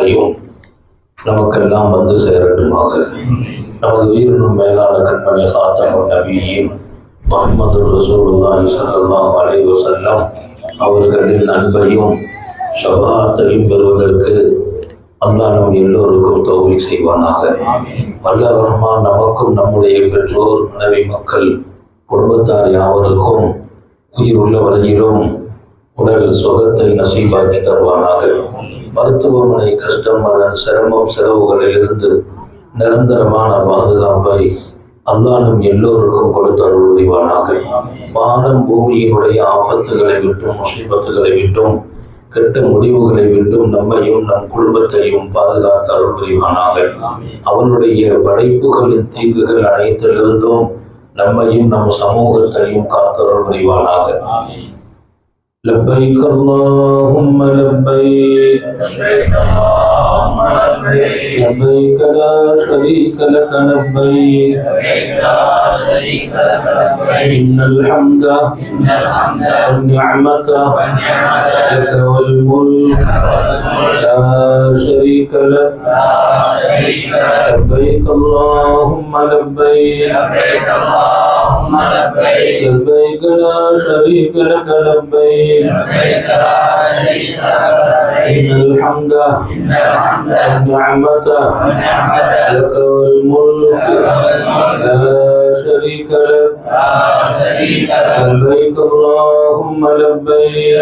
தொழுகையும் நமக்கெல்லாம் வந்து சேரட்டுமாக. நமது உயிரினும் மேலான கண்மணி காத்தமுன் நபியின் முஹம்மது ரசூலுல்லாஹி ஸல்லல்லாஹு அலைஹி வஸல்லம் அவர்களின் அன்பையும் ஷஃபாஅத்தையும் பெறுவதற்கு அல்லாஹ் நம் எல்லோருக்கும் தௌஃபீக் செய்வானாக. வல்ல ரஹ்மான் நமக்கும் நம்முடைய பெற்றோர், மனைவி, மக்கள், குடும்பத்தார் யாவருக்கும் உயிர் உள்ள வரையிலும் உடல் சுகத்தை நசீபாக்கி தருவானாக. மருத்துவமனை கஷ்டம், அதன் சிரமம், செலவுகளிலிருந்து நிரந்தரமான பாதுகாப்பை அல்லாஹ் நம் எல்லோருக்கும் கொடுத்தருள் புரிவானாக. வானம் பூமியினுடைய ஆபத்துகளை விட்டும், முசீபத்துகளை விட்டும், கெட்ட முடிவுகளை விட்டும் நம்மையும் நம் குடும்பத்தையும் பாதுகாத்து அருள் புரிவானாக. அவனுடைய படைப்புகளின் தீங்குகள் அனைத்திலிருந்தும் நம்மையும் நம் சமூகத்தையும் காத்தருள் புரிவானாக. லப்பைக் அல்லாஹும்ம லப்பைக் லப்பைக் லா ஷரீக லக லப்பைக் இன்னல் ஹம்த வன் நிஅமத லக வல் முல்க் லா ஷரீக லக் லப்பைக் அல்லாஹும்ம லப்பைக் لبيك لا شريك لك لبيك إن الحمد والنعمة لك والملك لا شريك لك لبيك اللهم لبيك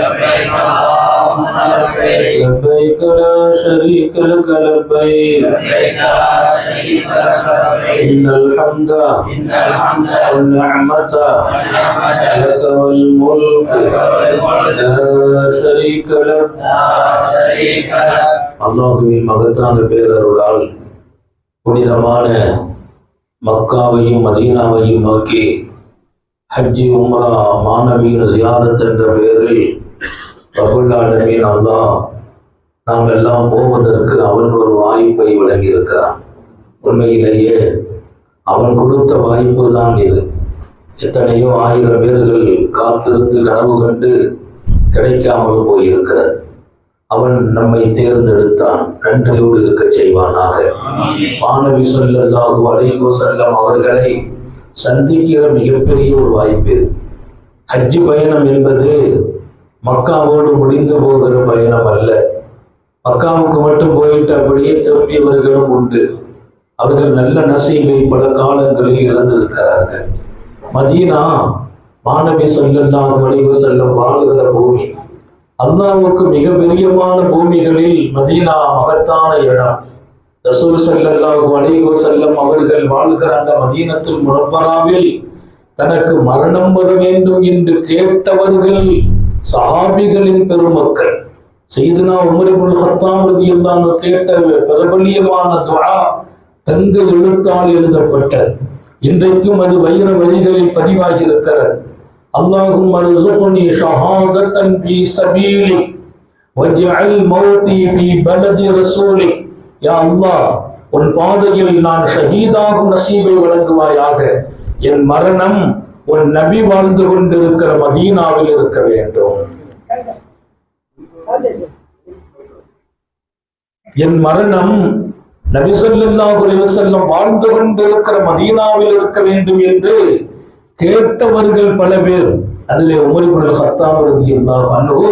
لبيك لا شريك لك لبيك إن الحمد والنعمة لك والملك لا شريك لك. அல்லாஹ்வின் மகத்தான பேரருளால் புனிதமான மக்காவையும் மதீனாவையும் நோக்கி ஹஜ்ஜி, உம்ரா, மாணவியின் ஜியாரத் என்ற பெயரில் ரப்புல் ஆலமீன் அல்லாஹ் நாம் எல்லாம் போவதற்கு அவன் ஒரு வாய்ப்பை வழங்கியிருக்கிறான். உண்மையிலேயே அவன் கொடுத்த வாய்ப்பு தான் இது. எத்தனையோ ஆயிரம் பேர்கள் காத்திருந்து கனவு கண்டு கிடைக்காமல் போயிருக்கிறது. அவன் நம்மை தேர்ந்தெடுத்தான். நன்றியோடு இருக்க செய்வானாக. மாணவி ஸல்லல்லாஹு அலைஹி வஸல்லம் அவர்களை சந்திக்கிற மிகப்பெரிய ஒரு வாய்ப்பு இது. ஹஜ்ஜி பயணம் என்பது மக்காவோடு முடிந்து போகிற பயணம் அல்ல. மக்காவுக்கு மட்டும் போயிட்டு அப்படியே திரும்பியவர்களும் உண்டு. அவர்கள் நல்ல நசீபை பல காலங்களில் இழந்திருக்கிறார்கள். மதீனா மாணவி ஸல்லல்லாஹு அலைஹி வஸல்லம் வாழுகிற பூமி. அல்லாஹ்வுக்கு மிக பிரியமான பூமிகளில் மதீனா மகத்தான இடம். ரசூல் ஸல்லல்லாஹு அலைஹி வஸல்லம் அவர்கள் வாழ்கிற அந்த மதீனத்துல் முனவ்வராவில் தனக்கு மரணம் வர வேண்டும் என்று கேட்டவர்கள் சஹாபிகளின் பெருமக்கள். சையதுனா உமர் இப்னுல் கத்தாப் ரலியல்லாஹு அன்ஹு கேட்ட பிரபல்யமான துஆ தங்க எழுத்தால் எழுதப்பட்டது. இன்றைக்கும் அது வைர வரிகளில் பதிவாகி இருக்கிறது. அல்லாஹும்ம ர்ஸுக்னி ஷஹாதத்தன் ஃபீ ஸபீலி வஜ்அல் மௌதி ஃபீ பலதி ரசூலி. யா அல்லாஹ், உன் பாதையில் நான் ஷஹீதாகும் நசீபை வழங்குவாயாக. என் மரணம் உன் நபி வாழ்ந்து கொண்டிருக்கிற மதீனாவில் இருக்க வேண்டும். என் மரணம் நபி ஸல்லல்லாஹு அலைஹி வஸல்லம் வாழ்ந்து கொண்டிருக்கிற மதீனாவில் இருக்க வேண்டும் என்று கேட்டவர்கள் பல பேர். அதிலே உமர் இப்னுல் கத்தாப் ரலியல்லாஹு அன்ஹு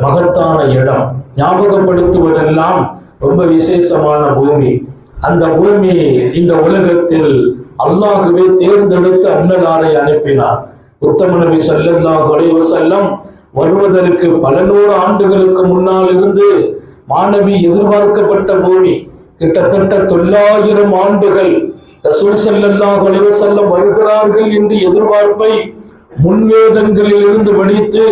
மகத்தான இடம். ஞாபகப்படுத்துவதெல்லாம் ரொம்ப விசேஷமான பூமி. அந்த பூமி இந்த உலகத்தில் அல்லாஹ்வே தேர்ந்தெடுத்து அன்னலாரை அனுப்பினார். உத்தம நபி ஸல்லல்லாஹு அலைஹி வஸல்லம் வருவதற்கு பல நூறு ஆண்டுகளுக்கு முன்னால் இருந்து மாணவி எதிர்பார்க்கப்பட்ட பூமி. கிட்டத்தட்ட 900 ஆண்டுகள் ரசூல் ஸல்லல்லாஹு அலைஹி வஸல்லம் வருகிறார்கள் என்று எதிர்பார்ப்பை முன்வேதங்களில் இருந்து படித்து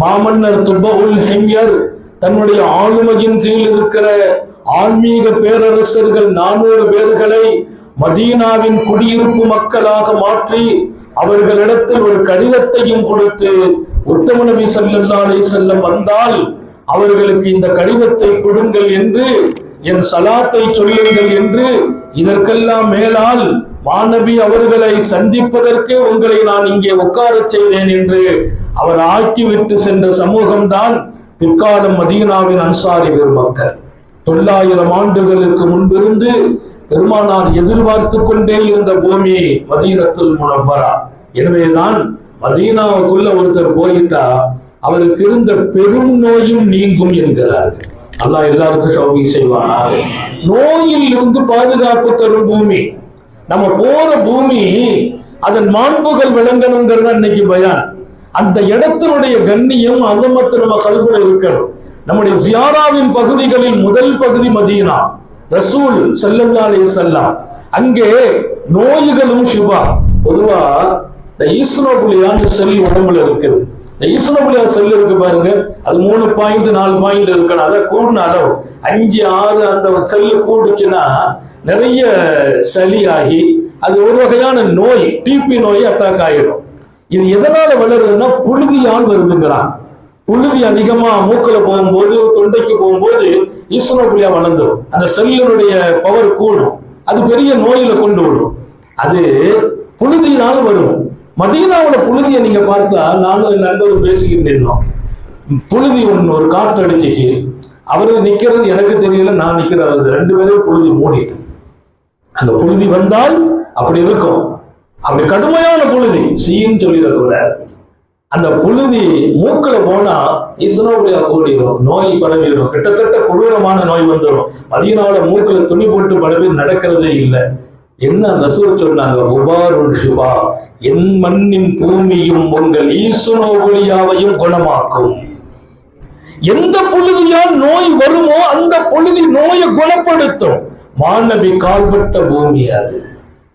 மாமன்னர் துபஉல் ஹிம்யர் தன்னுடைய ஆளுமையின் கீழ் இருக்கிற ஆன்மீக பேரரசர்கள் 400 பேர்களை மதீனாவின் குடியிருப்பு மக்களாக மாற்றி அவர்களிடத்தில் ஒரு கடிதத்தையும் கொடுத்து உத்தம நபி ஸல்லல்லாஹு அலைஹி வஸல்லம் வந்தால் அவர்களுக்கு இந்த கடிதத்தை கொடுங்கள் என்று, என் சலாத்தை சொல்லுங்கள் என்று, இதற்கெல்லாம் மேலால் மாணவி அவர்களை சந்திப்பதற்கே உங்களை நான் இங்கே உட்காரச் செய்தேன் என்று அவர் ஆக்கிவிட்டு சென்ற சமூகம்தான் பிற்காலம் மதீனாவின் அன்சாரி பெருமக்கள். 900 ஆண்டுகளுக்கு முன்பிருந்து பெருமானார் எதிர்பார்த்து கொண்டே இருந்த பூமி மதீனத்துல் முனவ்வரா. எனவேதான் மதீனாவுக்குள்ள ஒருத்தர் போயிட்டா அவருக்கு இருந்த பெரும் நோயும் நீங்கும் என்கிறார்கள். அல்லாஹ் எல்லாருக்கும் சௌகி செய்வானாக. நோயில் இருந்து பாதுகாப்பு தரும் பூமி. நம்ம போற பூமி அதன் மாண்புகள் விளங்கணுங்கிறது இன்னைக்கு பயான். அந்த இடத்தினுடைய கண்ணியம் அகமத்து நம்ம கல்வில இருக்கணும். நம்முடைய ஜியாராவின் பகுதிகளில் முதல் பகுதி மதீனா. ரசூல் ஸல்லல்லாஹு அலைஹி வஸல்லம் அங்கே நோய்களும் ஷிஃபா. பொதுவா இந்த ஈஸ்னோபுலியான்னு செல் உடம்புல இருக்குது. இந்த ஈஸ்னோபுலியா செல் இருக்கு பாருங்க, அது 3 பாயிண்ட் 4 பாயிண்ட் இருக்கணும். அதை கூடின அளவு 5 6 அந்த செல்லு கூடுச்சுன்னா நிறைய சளி ஆகி அது ஒரு வகையான நோய், டிபி நோய் அட்டாக் ஆயிடும். இது எதனால வளருதுன்னா புழுதியால் வருதுங்கிறான். புழுதி அதிகமா மூக்குல போகும்போது தொண்டைக்கு போகும்போது ஈஸ்னோபுலியா வளர்ந்துடும். அந்த செல்லினுடைய பவர் கூடும், அது பெரிய நோயில கொண்டு விடும். அது புழுதியினால் வரும். மதீனாவோட புழுதியை நீங்க பார்த்தா, நானும் நண்பரும் பேசிக்கிட்டு இருந்தோம். புழுதி ஒன்று ஒரு காற்று அடிச்சிச்சு, அவரு நிக்கிறது எனக்கு தெரியல, நான் நிக்கிறது, 2 பேரும் புழுதி மூடிட்டு. அந்த புழுதி வந்தால் அப்படி இருக்கும். அப்படி கடுமையான புழுதி சீன்னு சொல்லிடக்கூடாது. அந்த புழுதி மூக்குல போனா ஈஸ்னோபுலியா கூடிடும், நோய் பரவிடும், கிட்டத்தட்ட கொடூரமான நோய் வந்துடும். மதீனாவுல மூக்குல துணி போட்டு பல பேர் நடக்கிறதே இல்லை. என்ன ரசூல் சொன்னாங்க, உபாருல் ஷிஃபா, என் மண்ணின் பூமியும் உங்கள் ஈஸ்னோபுலியாவையும் குணமாக்கும். எந்த புழுதியால் நோய் வருமோ அந்த புழுதி நோயை குணப்படுத்தும். மாநபி கால்பட்ட பூமி அது,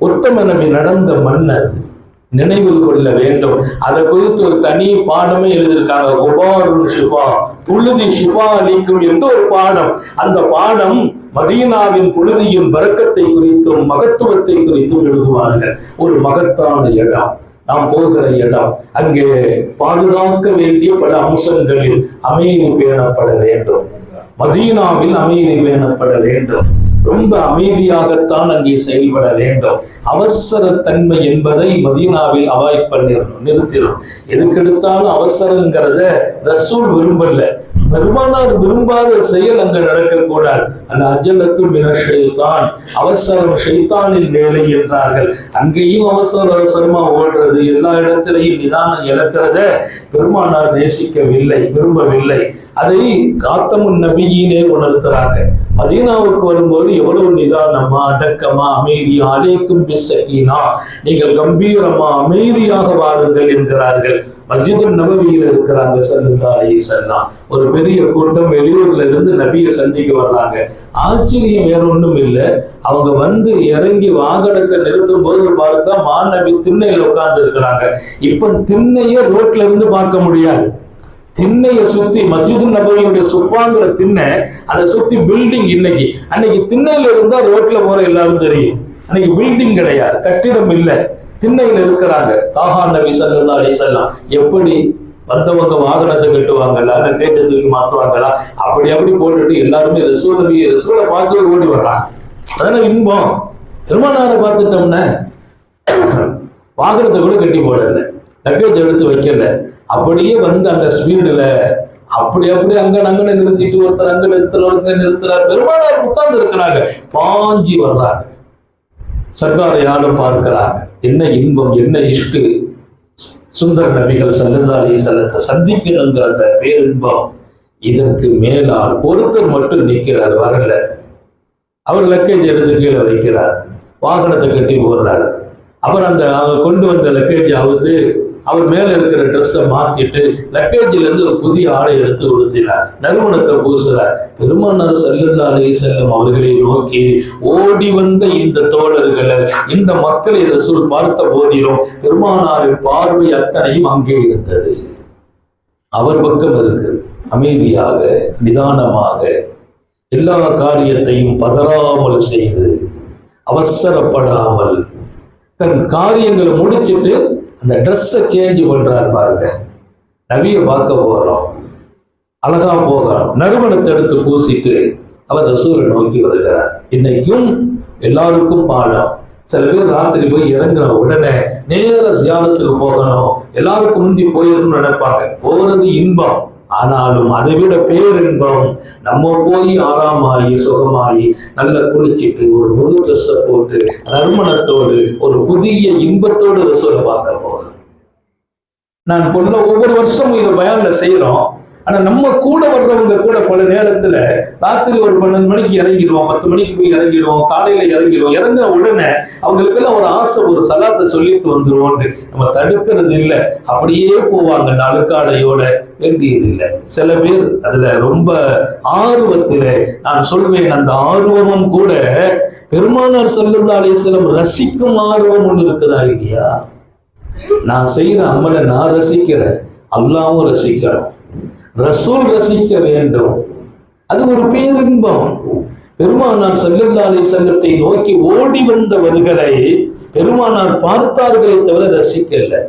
உத்தம நபி நடந்த மண் அது, நினைவில் கொள்ள வேண்டும். அதை குறித்து ஒரு தனி பாடமே எழுதியிருக்காங்க. உபாருல் ஷிஃபா, புழுதி ஷிஃபா அளிக்கும் என்று ஒரு பாடம். அந்த பாடம் மதீனாவின் புழுதியின் பரக்கத்தை குறித்தும் மகத்துவத்தை குறித்தும் எழுதுவார்கள். ஒரு மகத்தான இடம், நாம் போகிற இடம், அங்கே பாதுகாக்க வேண்டிய பல அம்சங்களில் அமைதி பேணப்பட வேண்டும். மதீனாவில் அமைதி பேணப்பட வேண்டும். ரொம்ப அமைதியாகத்தான் அங்கே செயல்பட வேண்டும். அவசர தன்மை என்பதை மதீனாவில் அவாய்ட் பண்ணிடணும், நிறுத்திடணும். எதுக்கெடுத்தாலும் அவசரங்கிறத ரசூல் விரும்பல. பெருமானார் விரும்பாத செயல் அங்க நடக்கக்கூடாது. அந்த அஜலத்து மின ஷைத்தான், அவசரம் ஷைத்தானின் வேலை என்றார்கள். அங்கேயும் அவசரமா ஓடுறது, எல்லா இடத்திலையும் நிதானம் இழக்கிறத பெருமானார் நேசிக்கவில்லை, விரும்பவில்லை. அதை காத்தமுன் நபியினே உணர்த்துறாங்க. மதீனாவுக்கு வரும்போது எவ்வளவு நிதானமா, அடக்கமா, அமைதியா, அலைக்கும் பிஸ்ஸகீனா, நீங்கள் கம்பீரமா அமைதியாக வாருங்கள் என்கிறார்கள். மஸ்ஜிதுன் நபவியில் இருக்கிறாங்க ஸல்லல்லாஹு அலைஹி வஸல்லம். ஒரு பெரிய கூட்டம் வெளியூர்ல இருந்து நபியை சந்திக்க வர்றாங்க. ஆச்சரியம் வேற ஒன்றும் இல்லை. அவங்க வந்து இறங்கி வாகனத்தை நிறுத்தும் போது பார்த்தா மாநபி திண்ணையில உட்கார்ந்து இருக்கிறாங்க. இப்ப திண்ணைய ரோட்ல இருந்து பார்க்க முடியாது. திண்ணையை சுத்தி மஸ்ஜிதுன் நபவியுடைய சுஃபாங்கிற திண்ணை, அதை சுத்தி பில்டிங். இன்னைக்கு அன்னைக்கு திண்ணையில இருந்தா ரோட்ல போற எல்லாரும் தெரியும். அன்னைக்கு பில்டிங் கிடையாது, கட்டிடம் இல்லை, திண்ணையில இருக்கிறாங்க. தாஹா நபி ஸல்லல்லாஹு அலைஹி வஸல்லம் எப்படி வந்தவங்க வாகனத்தை கட்டுவாங்களா, லக்கேஜை தூக்கி மாற்றுவாங்களா, அப்படி போட்டுட்டு எல்லாருமே ரசூலை பார்த்து ஓடி வர்றாங்க. அதனால இன்பம். பெருமானாரை பார்த்துட்டோம்னா வாகனத்தை கூட கட்டி போடல, லக்கேஜ் எடுத்து வைக்கல, அப்படியே வந்து அந்த ஸ்பீடுல அப்படி அங்க நிறுத்திட்டு ஒருத்தர் அங்க நிறுத்துறாரு. பெருமானார் உட்கார்ந்து இருக்கிறாங்க, பாஞ்சி வர்றாங்க. சர்க்காரை யாரும் பார்க்கிறாங்க. என்ன இன்பம், என்ன இஷ்கு. சுந்தர நபிகள் ஸல்லல்லாஹு அலைஹி வஸல்லத்தை சந்திக்கணுங்கிற அந்த பேரின்பம். இதற்கு மேலால் ஒருத்தர் மட்டும் நிற்கிறார், வரல. அவர் லக்கேஜ் எடுத்து கீழே வைக்கிறார், வாகனத்தை கட்டி போடுறாரு. அப்புறம் அந்த அவர் கொண்டு வந்த லக்கேஜ் அவுத்து அவர் மேல இருக்கிற ட்ரெஸ்ஸை மாத்திட்டு லக்கேஜில இருந்து ஒரு புதிய ஆடை எடுத்து கொடுத்தினார், நறுமணத்தை பூசுறார். பெருமானார் ஸல்லல்லாஹு அலைஹி வஸல்லம் அவர்களை நோக்கி ஓடி வந்த இந்த தோழர்களை, இந்த மக்களை ரசூல் பார்த்த போதிலும் பெருமானாரின் பார்வை அத்தனையும் அங்கே இருந்தது. அவர் பக்கம் இருக்கு. அமைதியாக, நிதானமாக, எல்லா காரியத்தையும் பதறாமல் செய்து, அவசரப்படாமல் தன் காரியங்களை முடிச்சுட்டு அந்த ட்ரெஸ்ஸை சேஞ்ச் பண்றாரு பாருங்க. நபியை பார்க்க போறோம், அழகா போகிறோம், நறுமணத்தை எடுத்து பூசிட்டு அவர் ரசூலை நோக்கி வருகிறார். இன்னைக்கும் எல்லாருக்கும் பாடம். சில பேர் ராத்திரி போய் இறங்கின உடனே நேர ஜியாரத்துக்கு போகணும், எல்லாருக்கும் முந்தி போயிடணும்னு நினைப்பாங்க. போறது இன்பம், ஆனாலும் அதை விட பேரின்பம் நம்ம போய் ஆறாமாயி சுகமாயி நல்லா குளிச்சுட்டு ஒரு புது ட்ரெஸ்ஸை போட்டு நறுமணத்தோடு ஒரு புதிய இன்பத்தோடு ரசூலை பார்க்க போகிறோம். நான் ஒவ்வொரு வருஷமும் இதை பயான்ல செய்யறோம். ஆனா நம்ம கூட வர்றவங்க கூட பல நேரத்துல ராத்திரி ஒரு 12 மணிக்கு இறங்கிடுவோம், 10 மணிக்கு போய் இறங்கிடுவோம், காலையில இறங்கிடுவோம். இறங்கின உடனே அவங்களுக்கெல்லாம் ஒரு ஆசை, ஒரு சலாத்தை சொல்லிட்டு வந்துருவோம். நம்ம தடுக்கிறது இல்லை, அப்படியே போவாங்க அழுக்காடையோட. வேண்டியது இல்லை. சில பேர் அதுல ரொம்ப ஆர்வத்தில, நான் சொல்வேன் அந்த ஆர்வமும் கூட பெருமானார் ஸல்லல்லாஹு அலைஹி வஸல்லம் ரசிக்கும் ஆர்வம் ஒன்று இருக்குதா இல்லையா? நான் செய்யற அமலை நான் ரசிக்கிறேன், அல்லாஹ்வும் ரசிக்கிறோம், ரசூல் ரசிக்க வேண்டும். அது ஒரு பேரின்பம். பெருமானார் ஸல்லல்லாஹு அலைஹி வஸல்லத்தை நோக்கி ஓடி வந்தவர்களை பெருமானார் பார்த்தார்களே தவிர ரசிக்கல.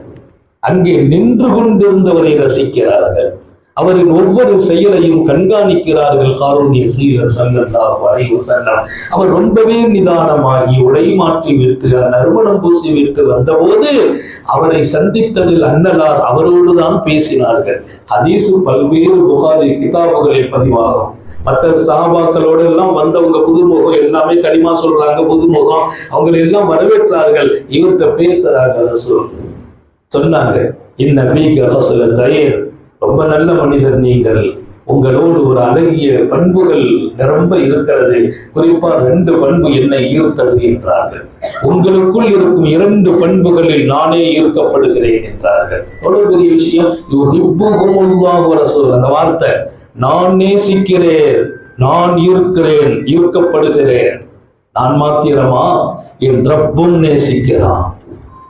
அங்கே நின்று கொண்டிருந்தவரை ரசிக்கிறார்கள், அவரின் ஒவ்வொரு செயலையும் கண்காணிக்கிறார்கள். காருண்ய சீலர் ஸல்லல்லாஹு அலைஹி வஸல்லம் அவர் ரொம்பவே நிதானமாகி உடை மாற்றி விட்டு நறுமணம் பூசி விட்டு வந்தபோது அவரை சந்தித்ததில் அன்னலார் அவரோடு தான் பேசினார்கள். ஹதீஸு பல்வேறு புகாரி கிதாபுகளில் பதிவாகும். மற்ற சஹாபாக்களோடு எல்லாம் வந்தவங்க புதுமுகம், எல்லாமே கலிமா சொல்றாங்க, புதுமுகம், அவங்களை எல்லாம் வரவேற்றார்கள். இவர்கிட்ட பேசுறாங்க. ரசூல் சொன்னாங்க, இன்ன ஃபீக ஹஸ்லத்தைன், ரொம்ப நல்ல மனிதர் நீங்கள், உங்களோடு ஒரு அழகிய பண்புகள் நிரம்ப இருக்கிறது, குறிப்பா 2 பண்பு என்னை ஈர்த்தது என்றார்கள். உங்களுக்குள் இருக்கும் 2 பண்புகளில் நானே ஈர்க்கப்படுகிறேன் என்றார்கள். எவ்வளவு பெரிய விஷயம்! யுஹிப்புஹுமுல்லாஹு வ ரசூலுஹு, அந்த வார்த்தை, நான் நேசிக்கிறேன், நான் ஈர்க்கிறேன், ஈர்க்கப்படுகிறேன். நான் மாத்திரமா, என் ரப்பும் நேசிக்கிறான்.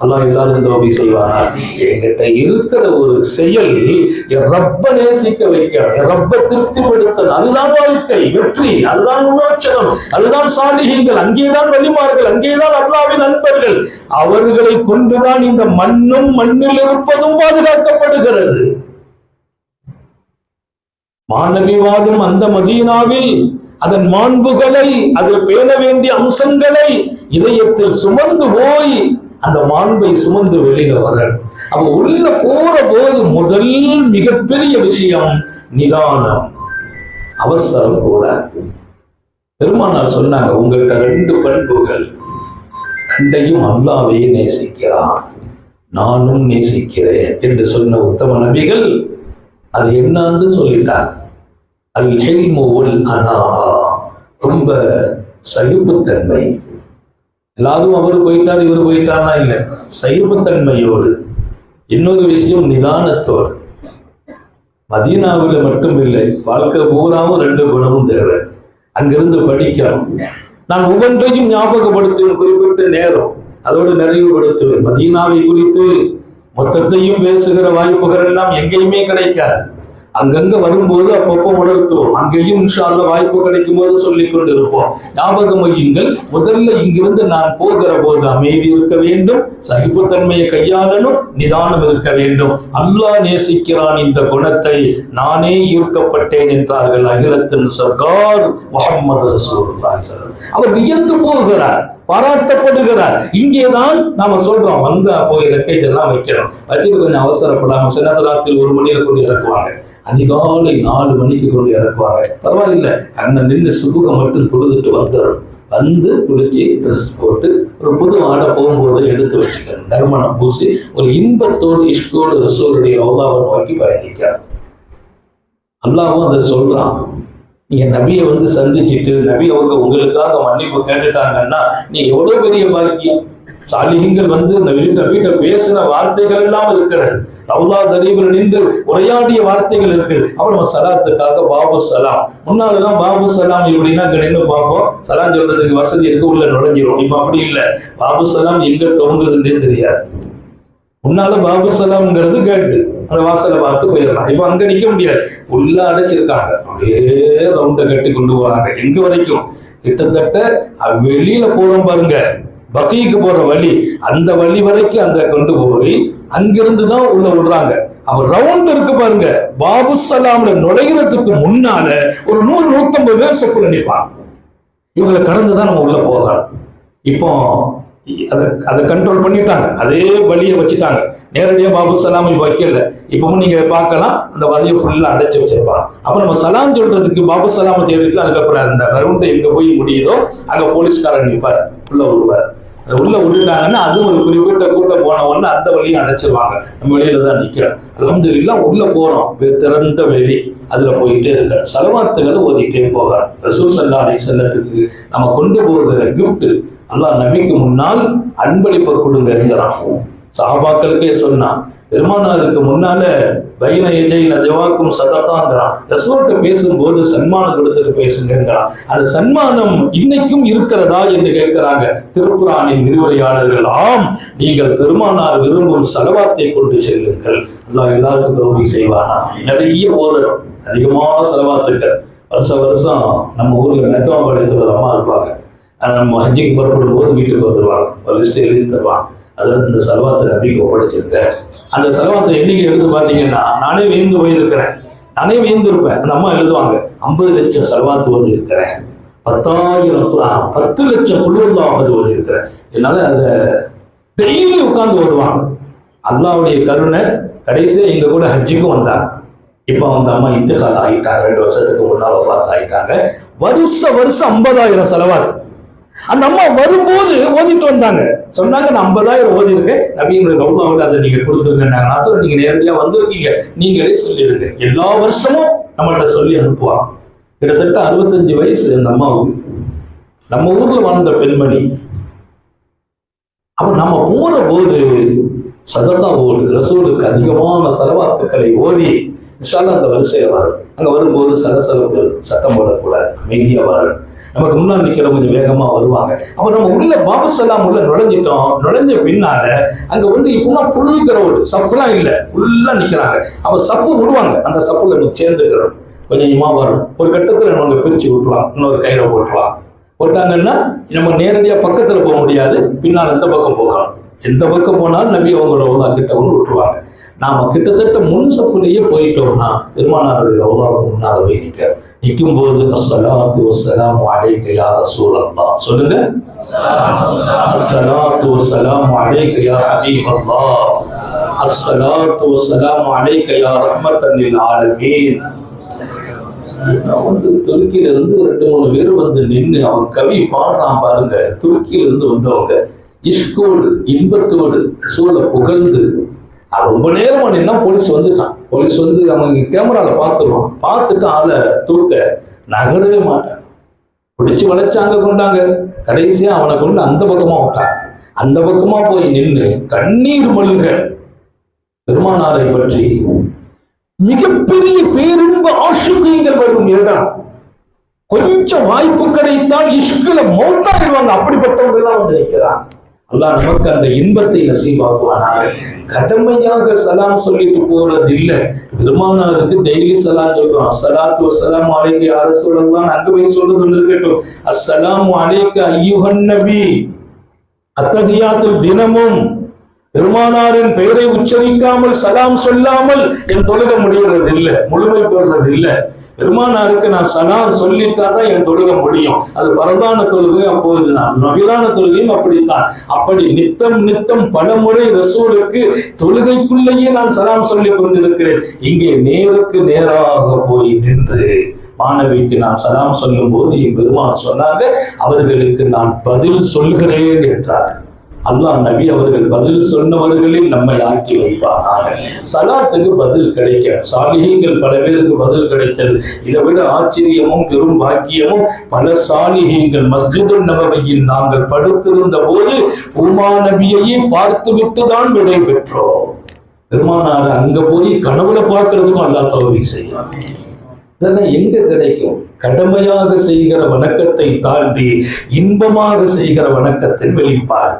அல்லாஹ் எல்லாரும் தௌபி செய்வானா? என்கிட்ட இருக்கிற ஒரு செயல் என் ரப்ப நேசிக்க வைக்கணும், என் ரப்ப திருப்திப்படுத்தணும். அதுதான் வாழ்க்கை, வெற்றி, அதுதான் விமோசனம், அதுதான் சாலிஹீன்கள், அங்கேதான் வலிமார்கள், அங்கேதான் அல்லாஹ்வின் நண்பர்கள். அவர்களை கொண்டுதான் இந்த மண்ணும் மண்ணில் இருப்பதும் பாதுகாக்கப்படுகிறது. மாணவி வாழும் அந்த மதீனாவில் அதன் மாண்புகளை, அதில் பேண வேண்டிய அம்சங்களை இதயத்தில் சுமந்து போய் அந்த மாண்பை சுமந்து வெளியில வரணும். அவ உள்ள போற போது முதல் மிகப்பெரிய விஷயம் நிதானம், அவசரம் கூட. பெருமானார் சொன்னாங்க, உங்கள்கிட்ட 2 பண்புகள், 2ஐயும் அல்லாஹ்வே நேசிக்கிறான், நானும் நேசிக்கிறேன் என்று சொன்ன உத்தம நபிகள் அது என்னன்னு சொல்லிட்டார். அல் ஹில்மு வல் அனா, ரொம்ப சகிப்புத்தன்மை. எல்லாரும் அவரு போயிட்டார் இவர் போயிட்டார்னா இல்லை, சகிப்புத்தன்மையோடு. இன்னொரு விஷயம் நிதானத்தோடு. மதீனாவில் மட்டும் இல்லை, வாழ்க்கை பூராவும் 2 குணமும் தேவை. அங்கிருந்து படிக்கணும். நான் ஒவ்வொன்றையும் ஞாபகப்படுத்துவேன், குறிப்பிட்ட நேரம் அதோடு நிறைவுபடுத்துவேன். மதீனாவை குறித்து மொத்தத்தையும் பேசுகிற வாய்ப்புகள் எல்லாம் எங்கேயுமே கிடைக்காது. அங்கங்க வரும்போது அப்பப்போ உணர்த்துவோம், அங்கேயும் இன்ஷா அல்லாஹ் வாய்ப்பு கிடைக்கும் போது சொல்லிக் கொண்டு இருப்போம். ஞாபகம் வையுங்கள், முதல்ல இங்கிருந்து நான் போகிற போது அமைதி இருக்க வேண்டும், சகிப்புத்தன்மையை கையாளணும், நிதானம் இருக்க வேண்டும். அல்லாஹ் நேசிக்கிறான் இந்த குணத்தை, நானே ஈர்க்கப்பட்டேன் என்றார்கள் அகிலத்தின் சர்கார் முஹம்மது ரசூலுல்லாஹி ஸல்லல்லாஹு அலைஹி வஸல்லம். அவர் வியந்து போகிறார், பாராட்டப்படுகிறார். இங்கேதான் நாம சொல்றோம், வந்தா போய் லக்கேஜ் எல்லாம் வைக்கிறோம், வச்சுட்டு கொஞ்சம் அவசரப்படாம. சில ராத்திரி 1 மணியில கொண்டு இறக்குவாங்க, அதிகாலை 4 மணிக்கு கொண்டு இறக்குவாங்க. பரவாயில்லை, அண்ணன் நின்று சுபுகம் மட்டும் தொழுதுட்டு வந்துடணும். வந்து குளிச்சு ட்ரெஸ் போட்டு ஒரு புது ஆடை போகும்போது எடுத்து வச்சுக்கணும், நறுமணம் பூசி ஒரு இன்பத்தோடு இஷ்கோடு ரசூலுடைய ரௌதாவை நோக்கி பயணிக்கிறார். அல்லாஹ்வும் அதை சொல்றான். நீங்க நபியை வந்து சந்திச்சுட்டு நபி அவங்க உங்களுக்காக மன்னிப்பு கேட்டுட்டாங்கன்னா நீ எவ்வளவு பெரிய பாக்கியம். சாலிஹீன்கள் வந்து நபிகிட்ட பேசின வார்த்தைகள் எல்லாம் இருக்கிறது, ரவுலா தரீபில் நின்று உரையாடிய வார்த்தைகள் இருக்குது. அப்புறம் நம்ம சலாத்துக்காக பாபு சலாம், முன்னாலெல்லாம் பாபு சலாம் இப்படின்னா கிடையாது பார்ப்போம், சலாம் சொல்றதுக்கு வசதி இருக்கு, உள்ள நுழைஞ்சிரும். இப்ப அப்படி இல்லை, பாபு சலாம் எங்க தோங்குதுன்னே தெரியாது. முன்னால பாபு சலாம்ங்கிறது கேட்டு அந்த வாசலை பார்த்து போயிடலாம். இப்ப அங்க நிக்க முடியாது, உள்ள அடைச்சிருக்காங்க, அப்படியே ரவுண்ட கட்டி கொண்டு போறாங்க. எங்க வரைக்கும்? கிட்டத்தட்ட வெளியில போறோம் பாருங்க, பகீக்கு போற வழி, அந்த வழி வரைக்கும் அந்த கொண்டு போய் அங்கிருந்து தான் உள்ள விடுறாங்க. அவர் ரவுண்ட் இருக்கு பாருங்க, பாபு சலாம்ல நுழைகிறதுக்கு முன்னால ஒரு 100-150 பேர் செக்குல நிற்பாங்க. இவங்களை கடந்துதான் நம்ம உள்ள போகலாம். இப்போ அதை கண்ட்ரோல் பண்ணிட்டாங்க, அதே வழியை வச்சுட்டாங்க. நேரடியாக பாபு சலாம் வைக்கல. இப்பவும் நீங்க பார்க்கலாம், அந்த வழியை ஃபுல்லா அடைச்சு வச்சிருப்பாங்க. அப்ப நம்ம சலாம் சொல்றதுக்கு பாபு சலாம தேடிட்டு அதுக்கப்புறம் அந்த ரவுண்டு எங்க போய் முடியுதோ அங்க போலீஸ்காரன் நிற்பார், உள்ள விடுவார். உள்ள விட்டுட்டாங்கன்னா அது ஒரு குறிப்பிட்ட கூட்டம் போன உடனே அந்த வழியை அடைச்சிருவாங்க. நம்ம வெளியில தான் நிக்கிறோம். அல்ஹம்துலில்லாஹ் உள்ள போறோம், திறந்த வெளி, அதுல போயிட்டே இருக்க சலவாத்துகளை ஓதிக்கிட்டே போகிறோம். ரசூல் ஸல்லல்லாஹு அலைஹி வஸல்லத்துக்கு நம்ம கொண்டு போகிற கிஃப்ட், அல்லாஹ் நபிக்கு முன்னால் அன்பளிப்பை கொடுங்கிறான். சஹாபாக்களுக்கே சொன்னான், பெருமானாருக்கு முன்னால பைன எதையில ஜவாக்கும் சதகாங்கிறான். ரசூல்கிட்ட பேசும்போது சன்மானம் கொடுத்துட்டு பேசுங்கிறான். அந்த சன்மானம் இன்னைக்கும் இருக்கிறதா என்று கேட்கிறாங்க திருக்குரானின் விரிவுரையாளர்கள். ஆம், நீங்கள் பெருமானார் விரும்பும் சலவாத்தை கொண்டு செல்லுங்கள், அல்லாஹ் எல்லாருக்கும் தௌஃபீக் செய்வானா. நிறைய ஓதுறோம், அதிகமான சலவாத்துக்கள். வருஷம் நம்ம ஊர்ல மெத்தவம் படைக்கிற அம்மா இருப்பாங்க, நம்ம ஹஜ்ஜிக்கு புறப்படும் போது வீட்டுக்கு வந்துடுவாங்க, ஒரு லிஸ்ட் எழுதி தருவாங்க. அதில் இந்த சலவாத்தை நபிக்கு ஒப்படைச்சிருக்கேன். அந்த செலவாத்தை எண்ணிக்கை எடுத்து பார்த்தீங்கன்னா நானே வியந்து போயிருக்கிறேன், நானே வியந்திருப்பேன். அந்த அம்மா எழுதுவாங்க, 50 லட்சம் செலவாத்து ஓதி இருக்கிறேன், 10 லட்சம் குழுவல்லாவது ஓதி இருக்கிறேன். என்னால அதை டெய்லி உட்கார்ந்து ஓதுவாங்க. அல்லாவுடைய கருணை, கடைசியாக எங்க கூட ஹஜ்ஜுக்கும் வந்தாங்க. இப்போ அந்த அம்மா இன்திகால் ஆகிட்டாங்க, 2 வருஷத்துக்கு முன்னால் வஃபாத் ஆகிட்டாங்க. வருஷம் 50,000 செலவாத்து அந்த அம்மா வரும்போது ஓதிட்டு வந்தாங்க. சொன்னாங்க, நான் 50,000 ஓதி இருக்கேன், நபியினுடைய ரவுதாவில் அதை நீங்க கொடுத்துருக்கேன். நீங்க நேரடியா வந்திருக்கீங்க, நீங்களே சொல்லிடுங்க. எல்லா வருஷமும் நம்மள்ட்ட சொல்லி அனுப்புவாங்க. கிட்டத்தட்ட 65 வயசு அந்த அம்மாவுக்கு. நம்ம ஊர்ல வாழ்ந்த பெண்மணி. அப்ப நம்ம போற போது சதத்தா ஓடு ரசூலுக்கு அதிகமான செலவாத்துக்களை ஓதி இன்ஷா அல்லாஹ் அந்த வரிசையில வரும். அங்க வரும்போது சலசலப்பு, சத்தம் போடக்கூடாது, அமைதியா வரும். நமக்கு முன்னாள் நிக்கிறவங்க கொஞ்சம் வேகமா வருவாங்க. அப்ப நம்ம உள்ள பாபு சலாம் உள்ள நுழைஞ்சிட்டோம். நுழைஞ்ச பின்னால அங்க வந்து இப்ப ஃபுல் கிரவுட், சஃப்லாம் இல்ல, ஃபுல்லா நிக்கிறாங்க. அப்ப சஃப் விடுவாங்க, அந்த சஃப்ல நம்ம சேர்ந்துக்கிறோம். கொஞ்சமா வரும். ஒரு கட்டத்துல நம்ம பிரிச்சு விட்டுருவாங்க, இன்னொரு கயிறை போட்டுருவாங்க. போட்டாங்கன்னா நம்ம நேரடியா பக்கத்துல போக முடியாது, பின்னால் எந்த பக்கம் போகலாம். எந்த பக்கம் போனாலும் நபி அவங்களோட கிட்ட ஒன்று விட்டுருவாங்க. நாம கிட்டத்தட்ட முன் சஃப்லயே போயிட்டோம்னா பெருமானாருடைய ரவுதாவுக்கு முன்னால போய் நிற்கும் போது அஸ்ஸலாத்து வஸ்ஸலாமு அலைக யா ரசூலல்லாஹ் சொல்லுங்க. அஸ்ஸலாத்து வஸ்ஸலாமு அலைக யா ஹபீபல்லாஹ், அஸ்ஸலாத்து வஸ்ஸலாமு அலைக யா ரஹ்மத்தன் லில் ஆலமீன். நான் வந்து துருக்கியில இருந்து 2-3 பேர் வந்து நின்று அவன் கவி பாடுறான் பாருங்க. துருக்கியில இருந்து வந்தவங்க இஷ்கோடு, இன்பத்தோடு ரசூலை புகழ்ந்து ரொம்ப நேரமா நின்னா போலீஸ் வந்துட்டான். போலீஸ் வந்து அவங்க கேமரால பார்த்துருவான். பார்த்துட்டு ஆளை தூக்க நகரவே மாட்டான். பிடிச்சு வளைச்சாங்க, கொண்டாங்க. கடைசியா அவனை கொண்டு அந்த பக்கமா விட்டாங்க. அந்த பக்கமா போய் நின்று கண்ணீர் மல்க பெருமானாரை பற்றி மிகப்பெரிய பேரின்ப ஆஷிகீங்கள் வரும் இடம். கொஞ்சம் வாய்ப்பு கிடைத்தால் இஷ்குல மௌத்தாயிடுவாங்க. அப்படிப்பட்டவங்க எல்லாம் வந்து நிற்கிறான். அல்லாஹ் நமக்கு அந்த இன்பத்தை நசீபாக்குவானாக. கடமையாக சலாம் சொல்லிட்டு போறது இல்லை. பெருமானாருக்கு டெய்லி சலாம் சொல்றோம். அஸ்ஸலாத்து வஸ்ஸலாமு அலைக யா ரசூலல்லாஹ், அங்க போய் சொல்றது இருக்கட்டும். அஸ்ஸலாமு அலைக அய்யுஹன் நபி. அத்தஹியாத்துல் தினமும் பெருமானாரின் பெயரை உச்சரிக்காமல் சலாம் சொல்லாமல் என் தொழுக முடிகிறது இல்லை, முழுமை பெறுறது இல்லை. பெருமானாருக்கு நான் சலாம் சொல்லிட்டாதான் என் தொழுக முடியும். அது பரதான தொழுகை, அப்போதுதான் நபிலான தொழுகையும் அப்படித்தான். அப்படி நித்தம் பல முறை ரசூலுக்கு தொழுகைக்குள்ளேயே நான் சலாம் சொல்லி கொண்டிருக்கிறேன். இங்கே நேருக்கு நேராக போய் நின்று மாணவிக்கு நான் சலாம் சொல்லும் போது என் பெருமான் சொன்னாங்க, அவர்களுக்கு நான் பதில் சொல்கிறேன் என்றார். அல்லாஹ் நபி அவர்கள் பதில் சொன்னவர்களில் நம்மை ஆக்கி வைப்பானாக. சலாத்துக்கு பதில் கிடைக்க சாலிஹீன்கள் பல பேருக்கு பதில் கிடைத்தது. இதை விட ஆச்சரியமும் பெரும் பாக்கியமும் பல சாலிஹீன்கள் மஸ்ஜிதுன் நபவியில் நாங்கள் படுத்திருந்த போது உமா நபியையே பார்த்து விட்டுதான் விடை பெற்றோம். பெருமானார் அங்க போய் கனவுல பார்க்கறதுக்கும் அல்லாஹ் தௌஃபீக் செய்யும். இதெல்லாம் எங்க கிடைக்கும்? கடமையாக செய்கிற வணக்கத்தை தாண்டி இன்பமாக செய்கிற வணக்கத்தின் வெளிப்பாடு.